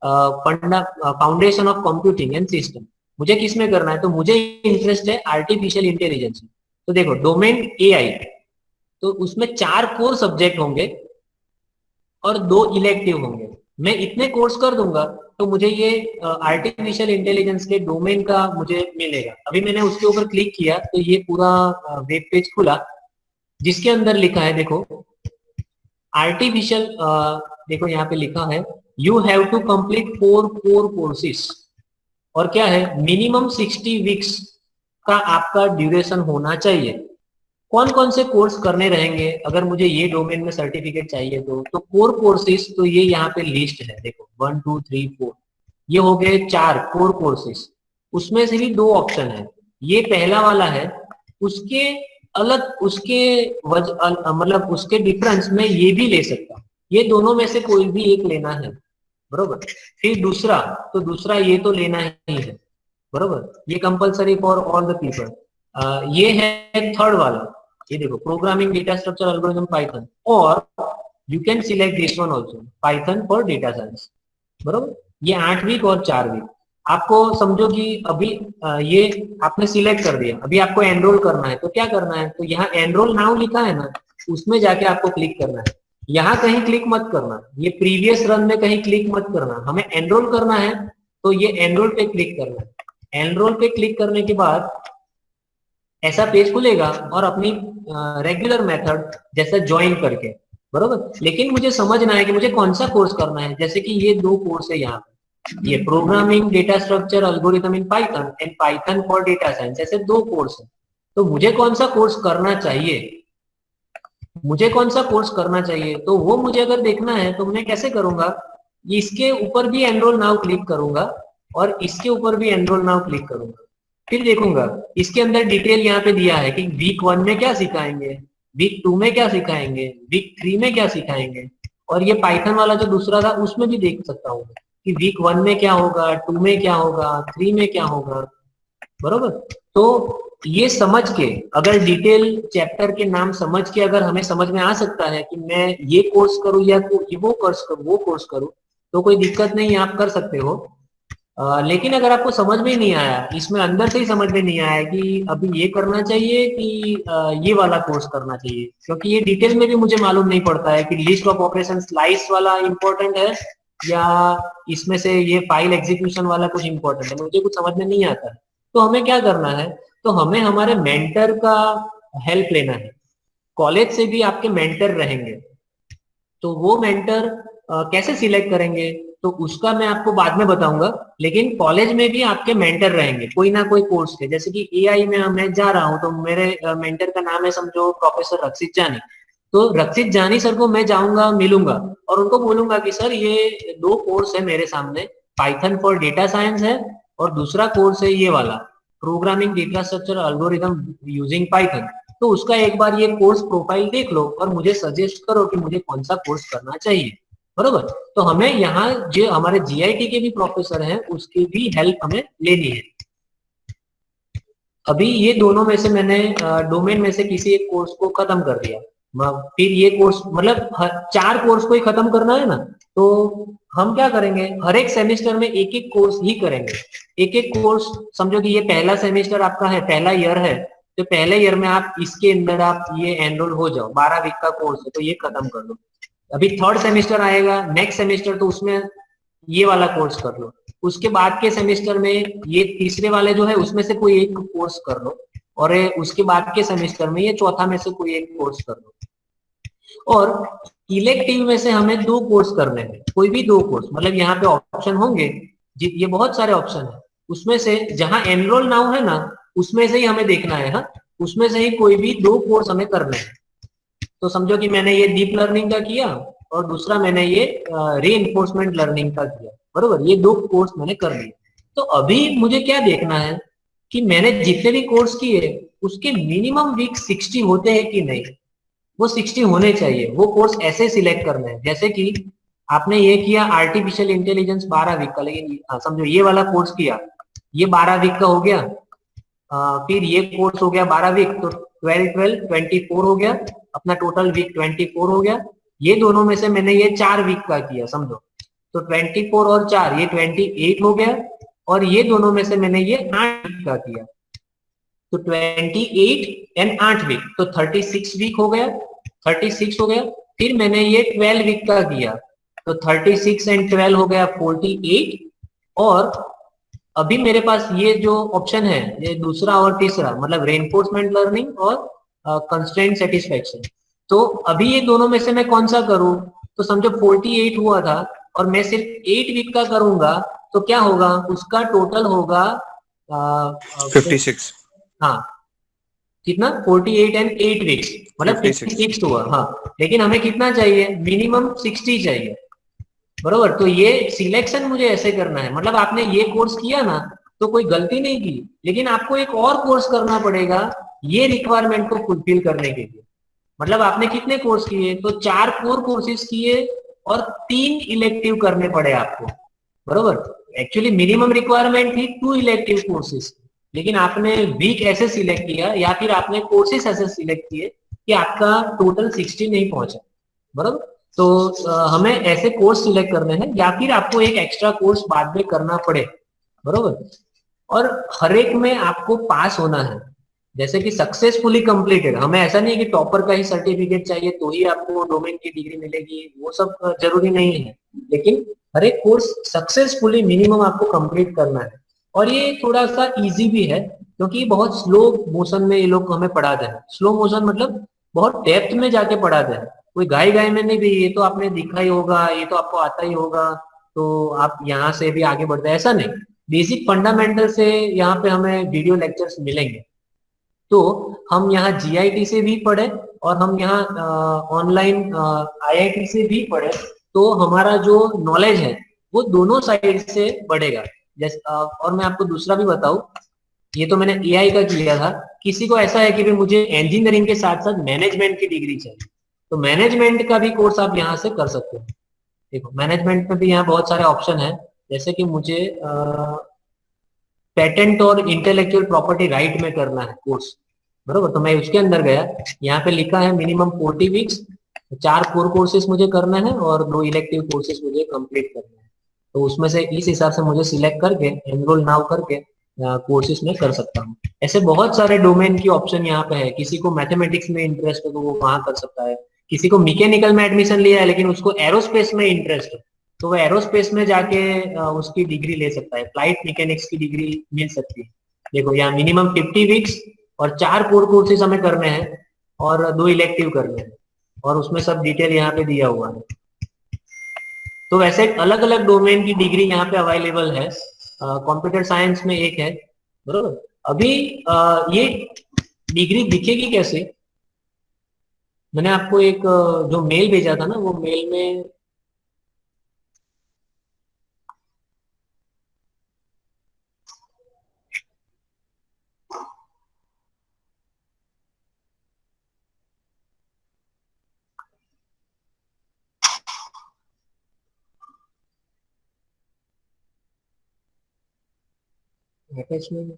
foundation of computing and system, मुझे किस में करना है, तो मुझे इंटरेस्ट है आर्टिफिशियल इंटेलिजेंस। तो देखो डोमेन AI, तो उसमें 4 कोर सब्जेक्ट होंगे और 2 इलेक्टिव होंगे। मैं इतने कोर्स कर दूंगा तो मुझे ये आर्टिफिशियल इंटेलिजेंस के डोमेन का मुझे मिलेगा। अभी मैंने उसके ऊपर क्लिक किया तो ये पूरा वेब पेज खुला, जिसके अंदर लिखा है देखो आर्टिफिशियल, देखो यहाँ पे लिखा है you have to complete 4 core courses, और क्या है मिनिमम 60 वीक्स का आपका ड्यूरेशन होना चाहिए। कौन कौन से कोर्स करने रहेंगे अगर मुझे ये डोमेन में सर्टिफिकेट चाहिए तो कोर कोर्सेज, तो ये यहाँ पे लिस्ट है देखो 1 2 3 4, ये हो गए 4 कोर कोर्सेज। उसमें से भी 2 ऑप्शन है, ये पहला वाला है, उसके अलग उसके मतलब उसके डिफरेंस में ये भी ले सकता हूँ, ये दोनों में से कोई भी एक लेना है, बरोबर। फिर दूसरा, तो दूसरा ये तो लेना ही है, बरोबर, ये compulsory for all the people. ये है थर्ड वाला, ये देखो programming data structure algorithm Python, और you can select this one also Python for data science, बरोबर। ये 8 वीक और 4 वीक। आपको समझो कि अभी ये आपने सिलेक्ट कर दिया, अभी आपको एनरोल करना है, तो क्या करना है, तो यहाँ एनरोल नाउ लिखा है ना, उसमें जाके आपको क्लिक करना है। यहाँ कहीं क्लिक मत करना, ये प्रीवियस रन में कहीं क्लिक मत करना, हमें एनरोल करना है तो ये एनरोल पे क्लिक करना है। एनरोल पे क्लिक करने के बाद ऐसा पेज खुलेगा और अपनी रेगुलर मेथड जैसा ज्वाइन करके, बरोबर। लेकिन मुझे समझना है कि मुझे कौन सा कोर्स करना है। जैसे कि ये दो कोर्स है यहाँ पे, ये programming data structure algorithm in Python and Python for data science, ऐसे दो कोर्स है। तो मुझे कौन सा कोर्स करना चाहिए, मुझे कौन सा कोर्स करना चाहिए, तो वो मुझे अगर देखना है तो मैं कैसे करूंगा, इसके ऊपर भी एनरोल नाउ क्लिक करूंगा और इसके ऊपर भी एनरोल नाउ क्लिक करूंगा। फिर देखूंगा इसके अंदर डिटेल यहाँ पे दिया है कि वीक 1 में क्या सिखाएंगे, वीक 2 में क्या सिखाएंगे, वीक 3 में क्या सिखाएंगे। और ये पाइथन वाला जो दूसरा था उसमें भी देख सकता हूँ कि वीक 1 में क्या होगा, 2 में क्या होगा, 3 में क्या होगा, बरोबर। तो ये समझ के, अगर डिटेल चैप्टर के नाम समझ के अगर हमें समझ में आ सकता है कि मैं ये कोर्स करूँ या वो कोर्स करूँ, तो कोई दिक्कत नहीं, आप कर सकते हो। लेकिन अगर आपको समझ में नहीं आया, इसमें अंदर से ही समझ में नहीं आया कि अभी ये करना चाहिए कि ये वाला कोर्स करना चाहिए, क्योंकि ये डिटेल में भी मुझे मालूम नहीं पड़ता है कि लिस्ट ऑफ ऑपरेशन स्लाइस वाला इम्पोर्टेंट है या इसमें से ये फाइल एग्जीक्यूशन वाला कुछ इम्पोर्टेंट है, मुझे कुछ समझ में नहीं आता है। तो हमें क्या करना है, तो हमें हमारे मेंटर का हेल्प लेना है। कॉलेज से भी आपके मेंटर रहेंगे, तो वो मेंटर कैसे सिलेक्ट करेंगे तो उसका मैं आपको बाद में बताऊंगा। लेकिन कॉलेज में भी आपके मेंटर रहेंगे कोई ना कोई कोर्स के, जैसे कि एआई में मैं जा रहा हूँ तो मेरे मेंटर का नाम है समझो प्रोफेसर रक्षित जानी। तो रक्षित जानी सर को मैं जाऊंगा, मिलूंगा और उनको बोलूंगा कि सर ये दो कोर्स है मेरे सामने, पाइथन फॉर डेटा साइंस है और दूसरा कोर्स है ये वाला, programming data structure algorithm using Python. तो उसका एक बार ये कोर्स प्रोफाइल देख लो और मुझे सजेस्ट करो कि मुझे कौन सा कोर्स करना चाहिए, बरोबर। तो हमें यहाँ जो हमारे जीआईटी के भी प्रोफेसर हैं उसकी भी हेल्प हमें लेनी है। अभी ये दोनों में से मैंने डोमेन में से किसी एक कोर्स को खत्म कर दिया, फिर ये कोर्स मतलब चार कोर्स को ही खत्म करना है ना, तो हम क्या करेंगे, हर एक सेमेस्टर में एक एक कोर्स ही करेंगे। एक एक कोर्स, समझो कि ये पहला सेमेस्टर आपका है, पहला ईयर है, तो पहले ईयर में आप इसके अंदर आप ये एनरोल हो जाओ, 12 वीक का कोर्स है तो ये खत्म कर लो। अभी थर्ड सेमेस्टर आएगा, नेक्स्ट सेमेस्टर, तो उसमें ये वाला कोर्स कर लो। उसके बाद के सेमेस्टर में ये तीसरे वाले जो है उसमें से कोई एक कोर्स कर लो, और उसके बाद के सेमेस्टर में ये चौथा में से कोई एक कोर्स कर लो। और इलेक्टिव में से हमें दो कोर्स करने हैं, कोई भी दो कोर्स, मतलब यहाँ पे ऑप्शन होंगे, ये बहुत सारे ऑप्शन है, उसमें से जहां एनरोल नाउ है ना उसमें से ही हमें देखना है, हाँ उसमें से ही कोई भी दो कोर्स हमें करने हैं। तो समझो कि मैंने ये डीप लर्निंग का किया और दूसरा मैंने ये रीइंफोर्समेंट लर्निंग का किया, बरोबर, ये दो कोर्स मैंने कर लिए। तो अभी मुझे क्या देखना है कि मैंने जितने भी कोर्स किए उसके मिनिमम वीक 60 होते हैं कि नहीं, वो 60 होने चाहिए। वो कोर्स ऐसे सिलेक्ट करना है जैसे कि आपने ये किया आर्टिफिशियल इंटेलिजेंस 12 वीक का, लेकिन समझो ये वाला कोर्स किया, ये 12 वीक का हो गया, फिर ये कोर्स हो गया 12 वीक, तो 12 हो गया, अपना टोटल वीक 24 हो गया। ये दोनों में से मैंने ये 4 वीक का किया समझो, तो 24 और 4 ये 28 हो गया, और ये दोनों में से मैंने ये 8 वीक का किया, तो 28 एंड 8 वीक, तो 36 वीक हो गया, 36 हो गया। फिर मैंने ये 12 वीक का किया, तो 36 एंड 12 हो गया 48। और अभी मेरे पास ये जो ऑप्शन है, ये दूसरा और तीसरा, मतलब रेनफोर्समेंट लर्निंग और कंस्ट्रेंट सेटिस्फेक्शन, तो अभी ये दोनों में से मैं कौन सा करूं, तो समझो 48 हुआ था और मैं सिर्फ 8 वीक का करूंगा, तो क्या होगा, उसका टोटल होगा 56। हाँ कितना, 48 एंड 8 वीक्स, मतलब 56 हुआ, हाँ। लेकिन हमें कितना चाहिए, मिनिमम 60 चाहिए, बरोबर। तो ये सिलेक्शन मुझे ऐसे करना है, मतलब आपने ये कोर्स किया ना तो कोई गलती नहीं की, लेकिन आपको एक और कोर्स करना पड़ेगा ये रिक्वायरमेंट को फुलफिल करने के लिए। मतलब आपने कितने कोर्स किए, तो 4 कोर कोर्सेज किए और 3 इलेक्टिव करने पड़े आपको, बरोबर। एक्चुअली मिनिमम रिक्वायरमेंट थी 2 इलेक्टिव कोर्सेज, लेकिन आपने वीक ऐसे सिलेक्ट किया या फिर आपने कोर्सेज ऐसे सिलेक्ट किए कि आपका टोटल 60 नहीं पहुंचा, बरोबर। तो हमें ऐसे कोर्स सिलेक्ट करने हैं या फिर आपको एक एक्स्ट्रा कोर्स बाद में करना पड़े, बरोबर। और हर एक में आपको पास होना है, जैसे कि सक्सेसफुली कंप्लीटेड, हमें ऐसा नहीं है कि टॉपर का ही सर्टिफिकेट चाहिए तो ही आपको डोमेन की डिग्री मिलेगी, वो सब जरूरी नहीं है। लेकिन हर एक कोर्स सक्सेसफुली मिनिमम आपको कंप्लीट करना है। और ये थोड़ा सा इजी भी है, क्योंकि बहुत स्लो मोशन में ये लोग हमें पढ़ाते हैं। स्लो मोशन मतलब बहुत डेप्थ में जाके पढ़ाते हैं, कोई गाय गाय में नहीं भी ये तो आपने देखा ही होगा, ये तो आपको आता ही होगा तो आप यहाँ से भी आगे बढ़ते हैं, ऐसा नहीं। बेसिक फंडामेंटल से यहाँ पे हमें वीडियो लेक्चर्स मिलेंगे। तो हम यहाँ जीआईटी से भी पढ़े और हम यहाँ ऑनलाइन आईआईटी से भी पढ़े, तो हमारा जो नॉलेज है वो दोनों साइड से बढ़ेगा। जैसे और मैं आपको दूसरा भी बताऊं, ये तो मैंने एआई का किया था। किसी को ऐसा है कि भाई मुझे इंजीनियरिंग के साथ साथ मैनेजमेंट की डिग्री चाहिए, तो मैनेजमेंट का भी कोर्स आप यहाँ से कर सकते हो। देखो मैनेजमेंट में भी यहाँ बहुत सारे ऑप्शन है, जैसे कि मुझे पेटेंट और इंटेलेक्चुअल प्रॉपर्टी राइट में करना है कोर्स, बरोबर, तो मैं उसके अंदर गया, यहाँ पे लिखा है मिनिमम 40 वीक्स, 4 कोर कोर्सेज मुझे करना है और 2 इलेक्टिव कोर्सेज मुझे कंप्लीट करना है। तो उसमें से इस हिसाब से मुझे सिलेक्ट करके एनरोल नाउ करके कोर्सेज में कर सकता हूँ। ऐसे बहुत सारे डोमेन की ऑप्शन यहाँ पे है। किसी को मैथमेटिक्स में इंटरेस्ट है तो वो वहां कर सकता है, किसी को मैकेनिकल में एडमिशन लिया है लेकिन उसको एरोस्पेस में इंटरेस्ट है तो वो एरोस्पेस में जाके उसकी डिग्री ले सकता है, फ्लाइट मैकेनिक्स की डिग्री मिल सकती है। देखो यहाँ मिनिमम 50 वीक्स और 4 कोर कोर्सेज हमें करने हैं और 2 इलेक्टिव करने हैं, और उसमें सब डिटेल यहाँ पे दिया हुआ है। तो वैसे अलग अलग डोमेन की डिग्री यहाँ पे अवेलेबल है। कंप्यूटर साइंस में एक है, बरोबर। अभी ये डिग्री दिखेगी कैसे, मैंने आपको एक जो मेल भेजा था ना, वो मेल में अटैचमेंट,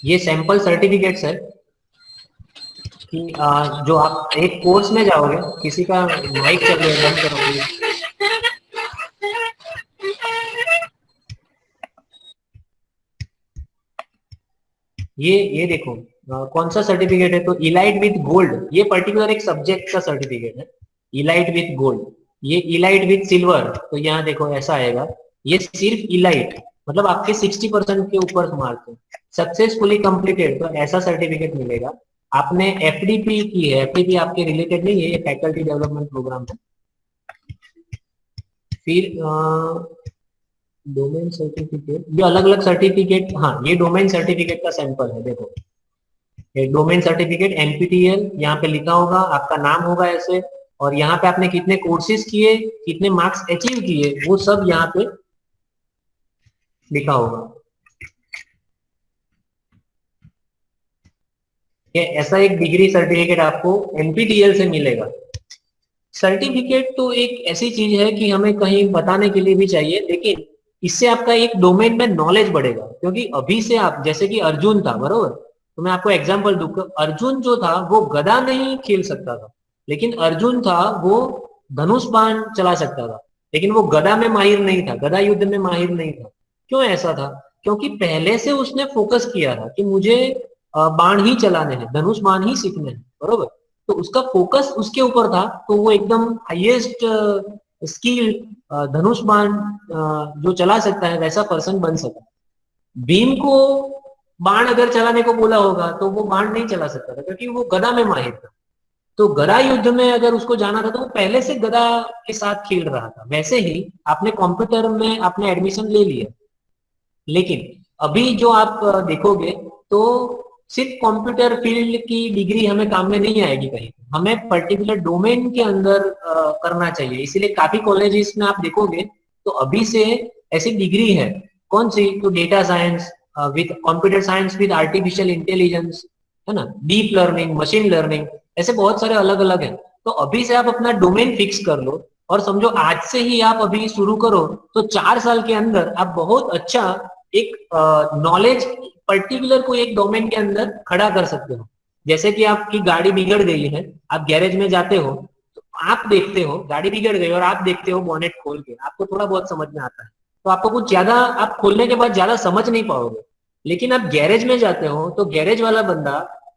ये सैंपल सर्टिफिकेट्स है कि जो आप एक कोर्स में जाओगे, किसी का माइक चल रहा है, बंद करोगे। ये देखो कौन सा सर्टिफिकेट है, तो इलाइट विथ गोल्ड, ये पर्टिकुलर एक सब्जेक्ट का सर्टिफिकेट है। इलाइट विथ गोल्ड, ये इलाइट विथ सिल्वर, तो यहाँ देखो ऐसा आएगा। ये सिर्फ इलाइट मतलब आपके 60% के ऊपर मार्क्स है। सक्सेसफुली कंप्लीटेड, तो ऐसा सर्टिफिकेट मिलेगा। आपने एफडीपी की है, एफडीपी आपके रिलेटेड नहीं है, ये फैकल्टी डेवलपमेंट प्रोग्राम है। फिर डोमेन सर्टिफिकेट, ये अलग अलग सर्टिफिकेट, हाँ ये डोमेन सर्टिफिकेट का सैंपल है। देखो ये डोमेन सर्टिफिकेट एनपीटीईएल, यहाँ पे लिखा होगा, आपका नाम होगा ऐसे, और यहाँ पे आपने कितने कोर्सेज किए, कितने मार्क्स अचीव किए, वो सब यहाँ पे लिखा होगा। ये ऐसा एक डिग्री सर्टिफिकेट आपको एनपीटीईएल से मिलेगा। सर्टिफिकेट तो एक ऐसी चीज है कि हमें कहीं बताने के लिए भी चाहिए, लेकिन इससे आपका एक डोमेन में नॉलेज बढ़ेगा। क्योंकि अभी से आप, जैसे कि अर्जुन था, बरोबर, तो मैं आपको एग्जांपल दूंगा। अर्जुन जो था वो गदा नहीं खेल सकता था, लेकिन अर्जुन था वो धनुष बाण चला सकता था, लेकिन वो गदा में माहिर नहीं था, गदा युद्ध में माहिर नहीं था। क्यों ऐसा था? क्योंकि पहले से उसने फोकस किया था कि मुझे बाण ही चलाने हैं, धनुष बाण ही सीखने हैं, बरोबर। तो उसका फोकस उसके ऊपर था, तो वो एकदम हाईएस्ट स्किल धनुष बाण जो चला सकता है वैसा पर्सन बन सका। भीम को बाण अगर चलाने को बोला होगा तो वो बाण नहीं चला सकता था, क्योंकि वो गदा में माहिर था। तो गदा युद्ध में अगर उसको जाना था तो वो पहले से गदा के साथ खेल रहा था। वैसे ही आपने कंप्यूटर में आपने एडमिशन ले लिया, लेकिन अभी जो आप देखोगे तो सिर्फ कंप्यूटर फील्ड की डिग्री हमें काम में नहीं आएगी, कहीं हमें पर्टिकुलर डोमेन के अंदर करना चाहिए। इसीलिए काफी कॉलेजेस में आप देखोगे तो अभी से ऐसी डिग्री है। कौन सी? तो data science with computer science with artificial intelligence, है ना, डीप लर्निंग, मशीन लर्निंग, ऐसे बहुत सारे अलग अलग हैं। तो अभी से आप अपना डोमेन फिक्स कर लो और समझो आज से ही आप अभी शुरू करो तो 4 साल के अंदर आप बहुत अच्छा एक नॉलेज पर्टिकुलर को एक डोमेन के अंदर खड़ा कर सकते हो। जैसे कि आपकी गाड़ी बिगड़ गई है, आप गैरेज में जाते हो, तो आप देखते हो गाड़ी बिगड़ गई और आप देखते हो बोनेट खोल के, आपको थोड़ा बहुत समझ में आता है, तो आपको कुछ ज्यादा, आप खोलने के बाद ज्यादा समझ नहीं पाओगे। लेकिन आप गैरेज में जाते हो तो गैरेज वाला बंदा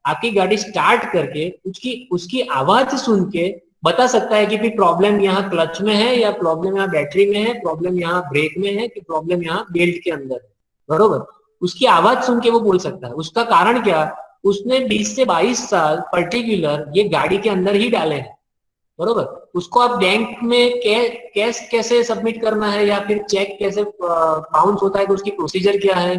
आपकी गाड़ी स्टार्ट करके उसकी उसकी आवाज सुन के बता सकता है कि भी प्रॉब्लम यहाँ क्लच में है, या प्रॉब्लम यहाँ बैटरी में है, प्रॉब्लम यहाँ ब्रेक में है, कि प्रॉब्लम यहाँ बेल्ट के अंदर है। बरोबर, उसकी आवाज सुन के वो बोल सकता है। उसका कारण क्या, उसने 20 से 22 साल पर्टिकुलर ये गाड़ी के अंदर ही डाले हैं। बरोबर, उसको आप बैंक में कैश कैसे सबमिट करना है, या फिर चेक कैसे बाउंस होता है तो उसकी प्रोसीजर क्या है,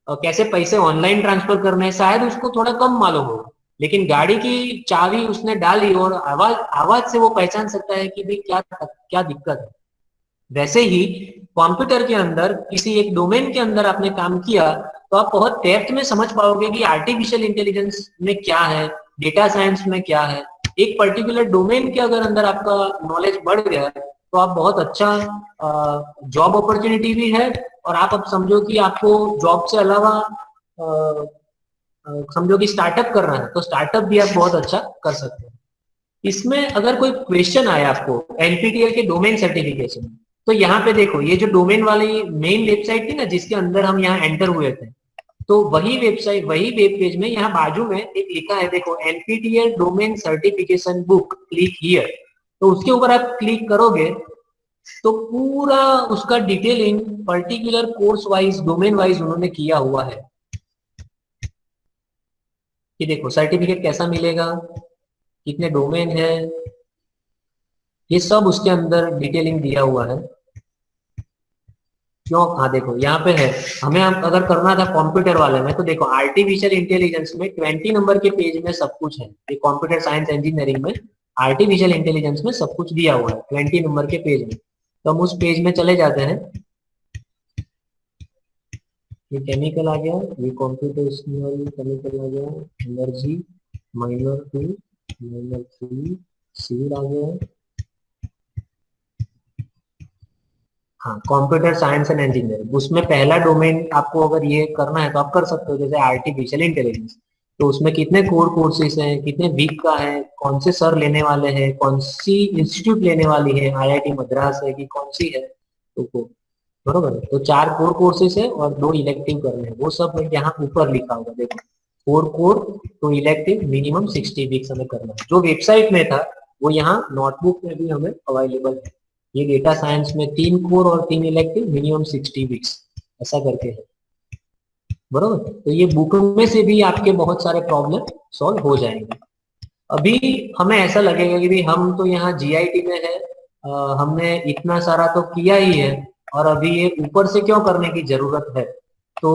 कैसे पैसे ऑनलाइन ट्रांसफर करने हैं, शायद उसको थोड़ा कम मालूम होगा। लेकिन गाड़ी की चाबी उसने डाली और आवाज आवाज से वो पहचान सकता है कि भाई क्या क्या दिक्कत है। वैसे ही कंप्यूटर के अंदर किसी एक डोमेन के अंदर आपने काम किया तो आप बहुत डेप्थ में समझ पाओगे कि आर्टिफिशियल इंटेलिजेंस में क्या है, डेटा साइंस में क्या है। एक पर्टिकुलर डोमेन के अगर अंदर आपका नॉलेज बढ़ गया तो आप बहुत अच्छा जॉब अपॉर्चुनिटी भी है, और आप अब समझो कि आपको जॉब से अलावा समझो कि स्टार्टअप करना है तो स्टार्टअप भी आप बहुत अच्छा कर सकते हैं। इसमें अगर कोई क्वेश्चन आया आपको एनपीटीईएल के डोमेन सर्टिफिकेशन में, तो यहाँ पे देखो ये जो डोमेन वाली मेन वेबसाइट थी ना जिसके अंदर हम यहाँ एंटर हुए थे, तो वही वेबसाइट वही वेब पेज में यहाँ बाजू में एक लिखा है, देखो NPTEL domain certification book, click here. तो उसके ऊपर आप क्लिक करोगे तो पूरा उसका detailing particular course wise domain wise उन्होंने किया हुआ है कि देखो सर्टिफिकेट कैसा मिलेगा, कितने डोमेन है, ये सब उसके अंदर डिटेलिंग दिया हुआ है। क्यों, हाँ देखो यहाँ पे है, हमें अगर करना था कंप्यूटर वाले में तो देखो आर्टिफिशियल इंटेलिजेंस में 20 नंबर के पेज में सब कुछ है। ये कंप्यूटर साइंस इंजीनियरिंग में आर्टिफिशियल इंटेलिजेंस में सब कुछ दिया हुआ है 20 नंबर के पेज में। तो हम उस पेज में चले जाते हैं। ये केमिकल आ गया, ये कॉम्प्यूटेशनल केमिकल आ गया, एनर्जी माइनर 2 माइनर 3 सिविल आ गया। हाँ, कंप्यूटर साइंस एंड इंजीनियरिंग, उसमें पहला डोमेन आपको अगर ये करना है तो आप कर सकते हो, जैसे आर्टिफिशियल इंटेलिजेंस। तो उसमें कितने कोर कोर्सेज हैं, कितने वीक का है, कौन से सर लेने वाले हैं, कौन सी इंस्टीट्यूट लेने वाली है, आईआईटी मद्रास है कि कौन सी है, तो वो बरोबर है। तो 4 कोर कोर्सेज है और 2 इलेक्टिव करने हैं, वो सब यहाँ ऊपर लिखा होगा देखो, 4 कोर तो इलेक्टिव मिनिमम 60 वीक्स हमें करना है। जो वेबसाइट में था वो यहाँ नोटबुक में भी हमें अवेलेबल है। ये डेटा साइंस में 3 कोर और 3 इलेक्टिव मिनिमम 60 वीक्स ऐसा करके है। बरोबर, तो ये बुक में से भी आपके बहुत सारे प्रॉब्लम सॉल्व हो जाएंगे। अभी हमें ऐसा लगेगा कि भी हम तो यहाँ जीआईटी में है, हमने इतना सारा तो किया ही है और अभी ये ऊपर से क्यों करने की जरूरत है। तो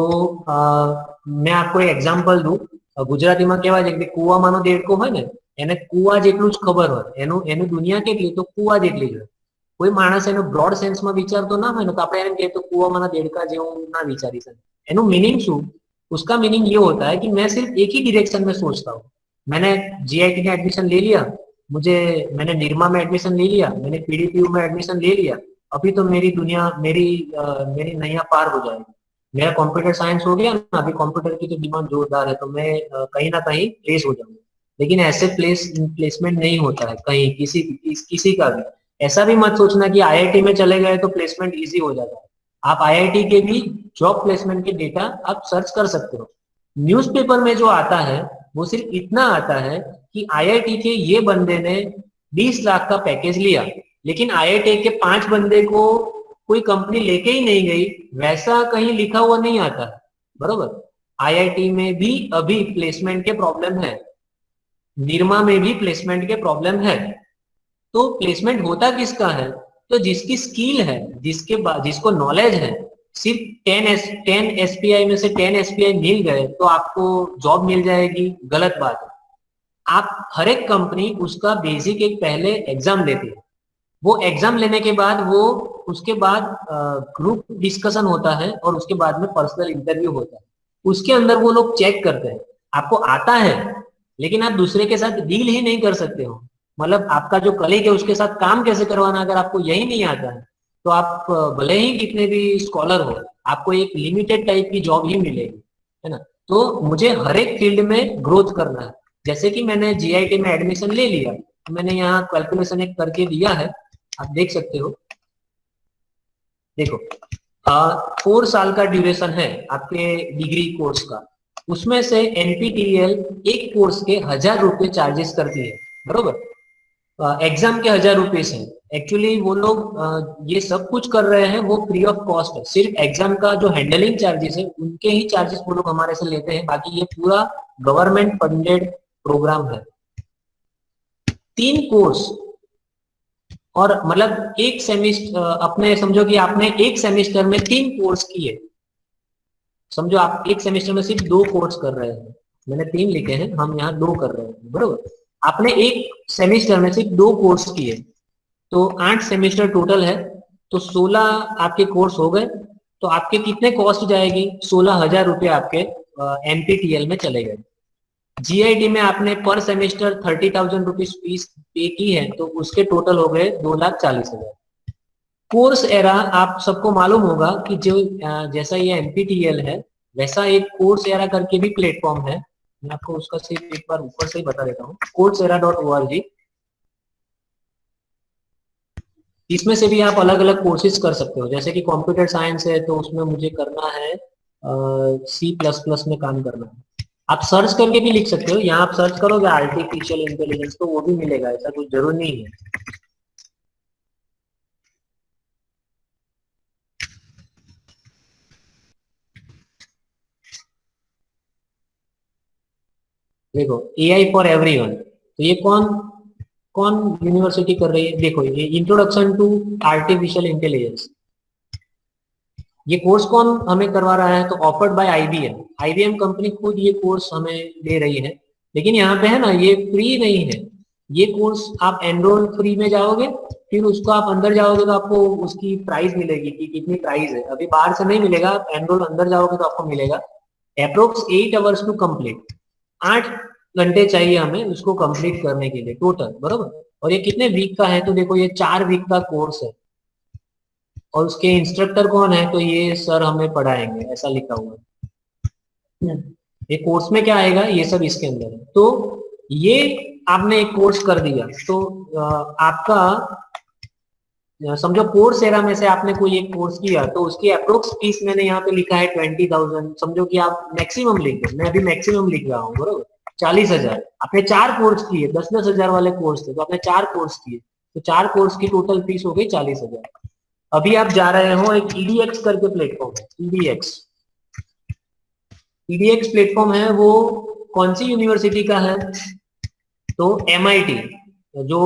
मैं आपको एक एग्जांपल दूं, ગુજરાતીમાં કહેવાય છે કે કૂવામાં દેડકો હોય ને એને કૂવા જેટલું જ ખબર હોય, એનું દુનિયા કેટલી તો કૂવા જેટલી જ હોય। કોઈ માણસ એનો બ્રોડ સેન્સમાં વિચારતો ના હોય ને તો આપણે એમ કહીએ તો કૂવામાંના દેડકા જેવું ના વિચારી શકે। એનું मीनिंग શું, उसका मीनिंग ये होता है कि मैं सिर्फ एक ही डायरेक्शन में सोचता हूँ। मैंने जीआईटी में एडमिशन ले लिया, मैंने निरमा में एडमिशन ले लिया, मैंने पीडीपीयू में एडमिशन ले लिया, अभी तो मेरी दुनिया मेरी नैया पार हो जाएगी। मेरा कंप्यूटर साइंस हो गया ना, अभी कंप्यूटर की तो डिमांड जोरदार है, तो मैं कहीं ना कहीं प्लेस हो जाऊंगा। लेकिन ऐसे प्लेसमेंट नहीं होता है कहीं किसी का भी। ऐसा भी मत सोचना कि आईआईटी में चले गए तो प्लेसमेंट इजी हो जाता है। आप आईआईटी के भी जॉब प्लेसमेंट के डेटा आप सर्च कर सकते हो। न्यूज़पेपर में जो आता है वो सिर्फ इतना आता है कि आईआईटी के ये बंदे ने 20 लाख का पैकेज लिया, लेकिन आईआईटी के 5 बंदे को कोई कंपनी लेके ही नहीं गई, वैसा कहीं लिखा हुआ नहीं आता। बरोबर, आईआईटी में भी अभी प्लेसमेंट के प्रॉब्लम है, निरमा में भी प्लेसमेंट के प्रॉब्लम है। तो प्लेसमेंट होता किसका है, तो जिसकी स्किल है, जिसको नॉलेज है। सिर्फ 10 एसपीआई में से 10 एसपीआई मिल गए तो आपको जॉब मिल जाएगी, गलत बात है। आप हर एक कंपनी उसका बेसिक एक पहले एग्जाम लेती है, वो एग्जाम लेने के बाद वो उसके बाद ग्रुप डिस्कशन होता है और उसके बाद में पर्सनल इंटरव्यू होता है। उसके अंदर वो लोग चेक करते हैं आपको आता है, लेकिन आप दूसरे के साथ डील ही नहीं कर सकते हो। मतलब आपका जो कलीग है उसके साथ काम कैसे करवाना अगर आपको यही नहीं आता है तो आप भले ही कितने भी स्कॉलर हो, आपको एक लिमिटेड टाइप की जॉब ही मिलेगी, है ना। तो मुझे हर एक फील्ड में ग्रोथ करना है। जैसे कि मैंने जीआईटी में एडमिशन ले लिया, तो मैंने यहाँ कैलकुलेशन एक करके दिया है, आप देख सकते हो। देखो 4 साल का ड्यूरेशन है आपके डिग्री कोर्स का, उसमें से एनपीटीईएल एक कोर्स के 1,000 रुपये चार्जेस करती है, बरोबर। एग्जाम के 1,000 रुपये है। एक्चुअली वो लोग ये सब कुछ कर रहे हैं, वो फ्री ऑफ कॉस्ट है। सिर्फ एग्जाम का जो हैंडलिंग चार्जेस है उनके ही चार्जेस वो लोग हमारे से लेते हैं, बाकी ये पूरा गवर्नमेंट फंडेड प्रोग्राम है। 3 कोर्स, और मतलब एक सेमिस्टर, अपने समझो कि आपने एक सेमिस्टर में 3 कोर्स किए। समझो आप एक सेमिस्टर में सिर्फ 2 कोर्स कर रहे हैं, मैंने 3 लिखे हैं, हम यहाँ 2 कर रहे हैं, बरोबर। आपने एक सेमिस्टर में सिर्फ 2 कोर्स किए, तो 8 सेमिस्टर टोटल है, तो 16 आपके कोर्स हो गए। तो आपके कितने कॉस्ट जाएगी? 16,000 रुपये आपके एनपीटीईएल में चले गए। जीआईडी में आपने पर सेमेस्टर 30,000 रुपीज फीस पे की है, तो उसके टोटल हो गए 2,40,000। कोर्स एरा आप सबको मालूम होगा कि जो जैसा ये एनपीटीईएल है, वैसा एक कोर्स एरा करके भी प्लेटफॉर्म है। मैं आपको उसका सिर्फ एक बार ऊपर से ही बता देता हूँ, coursera.org। इसमें से भी आप अलग अलग कोर्सेज कर सकते हो। जैसे कि कंप्यूटर साइंस है, तो उसमें मुझे करना है C++ में काम करना है। आप सर्च करके भी लिख सकते हो, यहाँ आप सर्च करोगे आर्टिफिशियल इंटेलिजेंस तो वो भी मिलेगा, ऐसा कुछ जरूर नहीं है। देखो AI फॉर एवरीवन, तो ये कौन कौन यूनिवर्सिटी कर रही है? देखो ये इंट्रोडक्शन टू आर्टिफिशियल इंटेलिजेंस, ये कोर्स कौन हमें करवा रहा है? तो offered by IBM. IBM company खुद ये कोर्स हमें दे रही है। लेकिन यहाँ पे है ना, ये फ्री नहीं है। ये कोर्स आप एनरोल फ्री में जाओगे, फिर उसको आप अंदर जाओगे तो आपको उसकी प्राइस मिलेगी कि कितनी प्राइस है। अभी बाहर से नहीं मिलेगा, आप एनरोल अंदर जाओगे तो आपको मिलेगा। अप्रोक्स 8 आवर्स टू कंप्लीट, 8 घंटे चाहिए हमें उसको कंप्लीट करने के लिए टोटल, बरोबर। और ये कितने वीक का है? तो देखो ये 4 वीक का कोर्स है, और उसके इंस्ट्रक्टर कौन है? तो ये सर हमें पढ़ाएंगे, ऐसा लिखा हुआ है। ये कोर्स में क्या आएगा, ये सब इसके अंदर है। तो ये आपने एक कोर्स कर दिया, तो आपका समझो कोर्स एरा में से आपने कोई एक कोर्स किया, तो उसकी अप्रोक्स फीस मैंने यहाँ पे लिखा है 20,000। समझो कि आप मैक्सिमम लिख दो, मैं अभी मैक्सिमम लिख रहा हूँ, बरोबर। 40,000। आपने 4 कोर्स किए, 10-10 हजार वाले कोर्स थे, तो आपने 4 कोर्स किए, तो 4 कोर्स की टोटल फीस हो गई 40,000। अभी आप जा रहे हो, एक ईडीएक्स करके प्लेटफॉर्म है, ईडीएक्स। ईडीएक्स प्लेटफॉर्म है, वो कौन सी यूनिवर्सिटी का है? तो एमआईटी, जो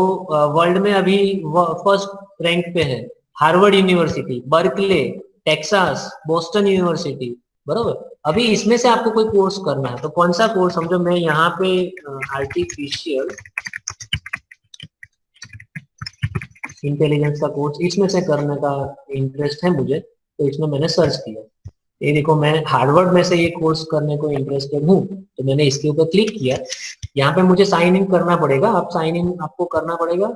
वर्ल्ड में अभी फर्स्ट रैंक पे है। Harvard university, Berkeley, Texas, Boston university, बरोबर। अभी इसमें से आपको कोई कोर्स करना है, तो कौन सा कोर्स? समझो मैं यहाँ पे आर्टिफिशियल इंटेलिजेंस का कोर्स इसमें से करने का इंटरेस्ट है मुझे, तो इसमें मैंने सर्च किया। ये देखो मैं हार्वर्ड में से ये कोर्स करने को इंटरेस्टेड हूँ, तो मैंने इसके ऊपर क्लिक किया। यहाँ पे मुझे साइन इन करना पड़ेगा, आप साइन इन आपको करना पड़ेगा।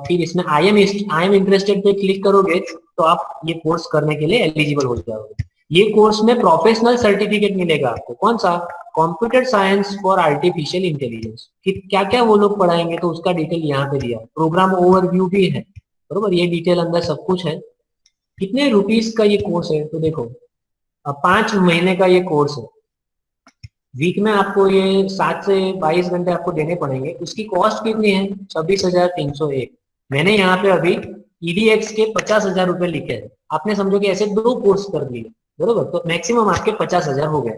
फिर इसमें आई एम इंटरेस्टेड पे क्लिक करोगे तो आप ये कोर्स करने के लिए एलिजिबल हो जाओगे। ये कोर्स में प्रोफेशनल सर्टिफिकेट मिलेगा आपको। कौन सा? Computer science for artificial intelligence. क्या क्या वो लोग पढ़ाएंगे, तो उसका डिटेल यहाँ पे दिया है। प्रोग्राम ओवरव्यू भी है, बरोबर। ये डिटेल अंदर सब कुछ है। कितने रुपीस का ये कोर्स है? तो देखो 5 महीने का ये कोर्स है। वीक में आपको ये 7 से 22 घंटे आपको देने पड़ेंगे। उसकी कॉस्ट कितनी है? 26,301। मैंने यहाँ पे अभी ईडीएक्स के 50,000 रुपए लिखे हैं। आपने समझो कि ऐसे 2 कोर्स कर लिए, बरोबर, तो मैक्सिमम आपके 50,000 हो गए।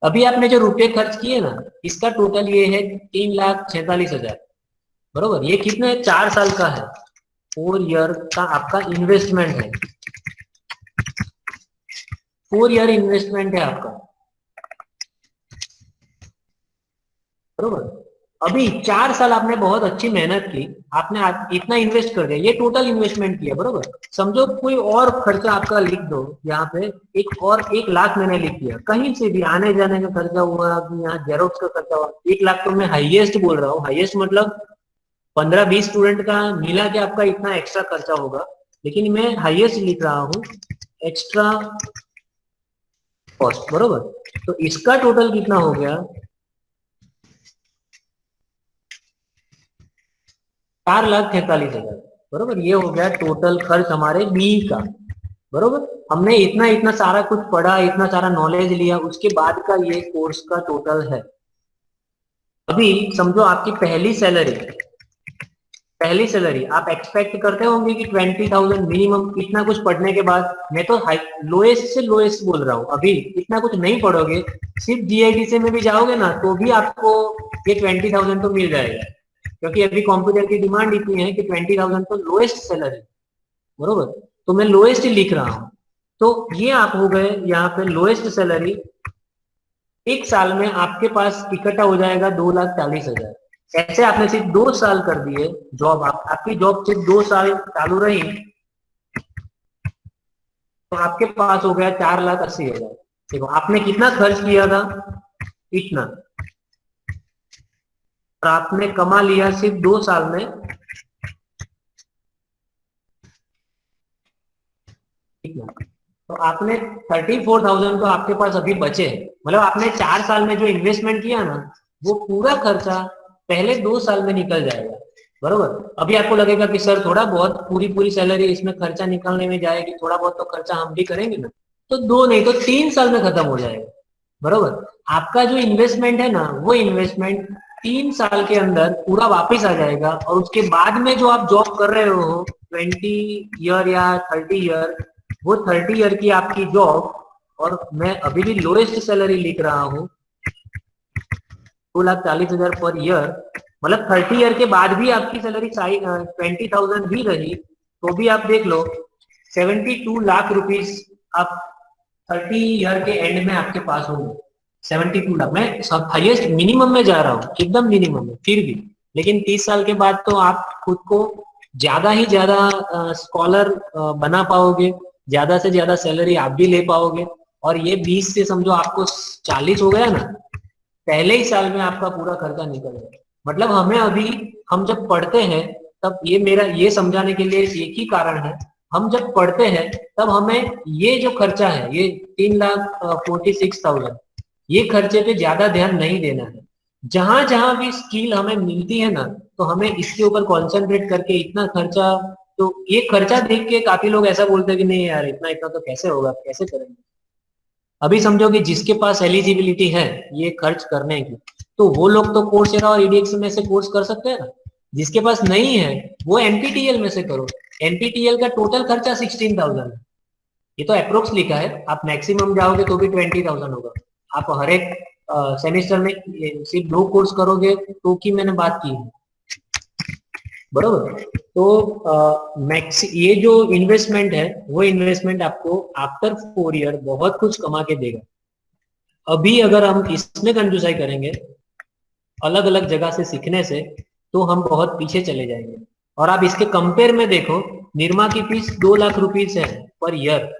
अभी आपने जो रुपए खर्च किए ना, इसका टोटल ये है 3,46,000, बरोबर। ये कितने? 4 साल का है, 4 ईयर का आपका इन्वेस्टमेंट है। 4 ईयर इन्वेस्टमेंट है आपका, बरोबर। अभी 4 साल आपने बहुत अच्छी मेहनत की, आपने इतना इन्वेस्ट कर दिया, ये टोटल इन्वेस्टमेंट किया, बरोबर। समझो कोई और खर्चा आपका लिख दो यहाँ पे, एक और 1 लाख मैंने लिख दिया। कहीं से भी आने जाने का खर्चा हुआ, यहाँ जेरोक्स का खर्चा हुआ, 1 लाख तो मैं हाईएस्ट बोल रहा हूँ। हाईएस्ट मतलब 15-20 स्टूडेंट का मिला के आपका इतना एक्स्ट्रा खर्चा होगा। लेकिन मैं हाईएस्ट लिख रहा हूं एक्स्ट्रा कॉस्ट, बरोबर। तो इसका टोटल कितना हो गया, 4,43,000, बरोबर। ये हो गया टोटल खर्च हमारे बी का, बरोबर। हमने इतना इतना सारा कुछ पढ़ा, इतना सारा नॉलेज लिया, उसके बाद का ये कोर्स का टोटल है। अभी समझो आपकी पहली सैलरी आप एक्सपेक्ट करते होंगे कि 20,000 मिनिमम, इतना कुछ पढ़ने के बाद। मैं तो हाई लोएस्ट से लोएस्ट बोल रहा हूँ, अभी इतना कुछ नहीं पढ़ोगे, सिर्फ जीआईडीसी में भी जाओगे ना तो भी आपको ये 20,000 तो मिल जाएगा, क्योंकि अभी कंप्यूटर की डिमांड इतनी है कि 20,000 तो लोएस्ट सैलरी, बरोबर। तो मैं लोएस्ट ही लिख रहा हूँ। तो ये आप हो गए यहाँ पे लोएस्ट सैलरी। एक साल में आपके पास इकट्ठा हो जाएगा 2,40,000। ऐसे आपने सिर्फ 2 साल कर दिए जॉब, आपकी जॉब सिर्फ 2 साल चालू रही तो आपके पास हो गया 4,80,000। देखो आपने कितना खर्च किया था, इतना, और आपने कमा लिया सिर्फ 2 साल में इतना। तो आपने 34,000 तो आपके पास अभी बचे हैं। मतलब आपने 4 साल में जो इन्वेस्टमेंट किया ना, वो पूरा खर्चा पहले 2 साल में निकल जाएगा, बरोबर। अभी आपको लगेगा कि सर थोड़ा बहुत पूरी पूरी सैलरी इसमें खर्चा निकालने में जाएगी, थोड़ा बहुत तो खर्चा हम भी करेंगे ना, तो 2 नहीं तो 3 साल में खत्म हो जाएगा, बरोबर। आपका जो इन्वेस्टमेंट है ना, वो इन्वेस्टमेंट 3 साल के अंदर पूरा वापस आ जाएगा। और उसके बाद में जो आप जॉब कर रहे हो 20 ईयर या 30 ईयर, वो 30 ईयर की आपकी जॉब, और मैं अभी भी लोएस्ट सैलरी लिख रहा हूँ 2,40,000 पर ईयर, मतलब 30 ईयर के बाद भी आपकी सैलरी 20,000 भी रही तो भी आप देख लो 72 लाख रुपीस आप 30 ईयर के एंड में आपके पास होंगे। 72 लाख, मैं सब हाईएस्ट मिनिमम में जा रहा हूँ, एकदम मिनिमम में फिर भी। लेकिन 30 साल के बाद तो आप खुद को ज्यादा ही ज्यादा स्कॉलर बना पाओगे, ज्यादा से ज्यादा सैलरी आप भी ले पाओगे। और ये 20 से समझो आपको 40 हो गया ना, पहले ही साल में आपका पूरा खर्चा निकल गया। मतलब हमें अभी, हम जब पढ़ते हैं तब, ये मेरा ये समझाने के लिए एक ही कारण है, हम जब पढ़ते हैं तब हमें ये जो खर्चा है, ये 3,46,000, ये खर्चे पे ज्यादा ध्यान नहीं देना है। जहां जहां भी स्किल हमें मिलती है ना, तो हमें इसके ऊपर कॉन्सेंट्रेट करके इतना खर्चा, तो ये खर्चा देख के काफी लोग ऐसा बोलते हैं कि नहीं यार इतना इतना तो कैसे होगा, कैसे करेंगे। अभी समझो कि जिसके पास एलिजिबिलिटी है ये खर्च करने की, तो वो लोग तो कोर्सेरा और ईडीएक्स में से कोर्स कर सकते हैं ना। जिसके पास नहीं है वो एनपीटीईएल में से करो। एनपीटीईएल का टोटल खर्चा 16,000 है, ये तो अप्रोक्स लिखा है, आप मैक्सिमम जाओगे तो भी 20,000 होगा। आप हर एक सेमेस्टर में सिर्फ 2 कोर्स करोगे तो की मैंने बात की है, बरोबर। तो मैक्स ये जो इन्वेस्टमेंट है, वो इन्वेस्टमेंट आपको आफ्टर 4 ईयर बहुत कुछ कमा के देगा। अभी अगर हम इसमें कंजूसाई करेंगे अलग अलग जगह से सीखने से, तो हम बहुत पीछे चले जाएंगे। और आप इसके कंपेयर में देखो, निरमा की फीस 2 लाख रुपीस है पर ईयर,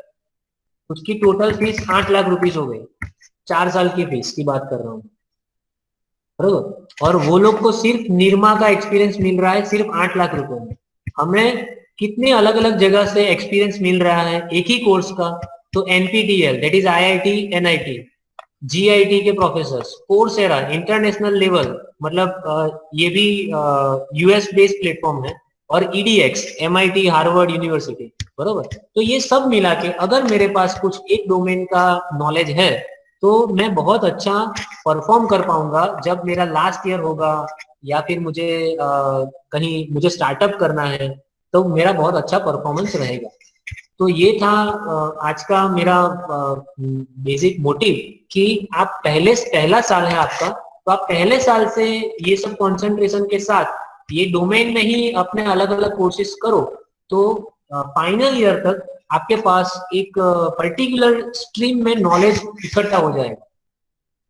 उसकी टोटल फीस 8 लाख रुपीस हो गई। 4 साल की फीस की बात कर रहा हूँ, बरोबर। और वो लोग को सिर्फ निरमा का एक्सपीरियंस मिल रहा है सिर्फ 8 लाख रुपए में। हमें कितने अलग अलग जगह से एक्सपीरियंस मिल रहा है एक ही कोर्स का। तो NPTEL, that is IIT, NIT, GIT के प्रोफेसर, कोर्सेरा इंटरनेशनल लेवल, मतलब ये भी यूएस बेस्ड प्लेटफॉर्म है, और ईडीएक्स, एमआईटी, हार्वर्ड यूनिवर्सिटी, बरोबर। तो ये सब मिला के अगर मेरे पास कुछ एक डोमेन का नॉलेज है तो मैं बहुत अच्छा परफॉर्म कर पाऊंगा जब मेरा लास्ट ईयर होगा, या फिर मुझे कहीं मुझे स्टार्टअप करना है तो मेरा बहुत अच्छा परफॉर्मेंस रहेगा। तो ये था आज का मेरा बेसिक मोटिव कि आप पहला साल है आपका, तो आप पहले साल से ये सब कंसंट्रेशन के साथ ये डोमेन में ही अपने अलग अलग कोर्सेज करो, तो फाइनल ईयर तक आपके पास एक पर्टिकुलर स्ट्रीम में नॉलेज इकट्ठा हो जाएगा।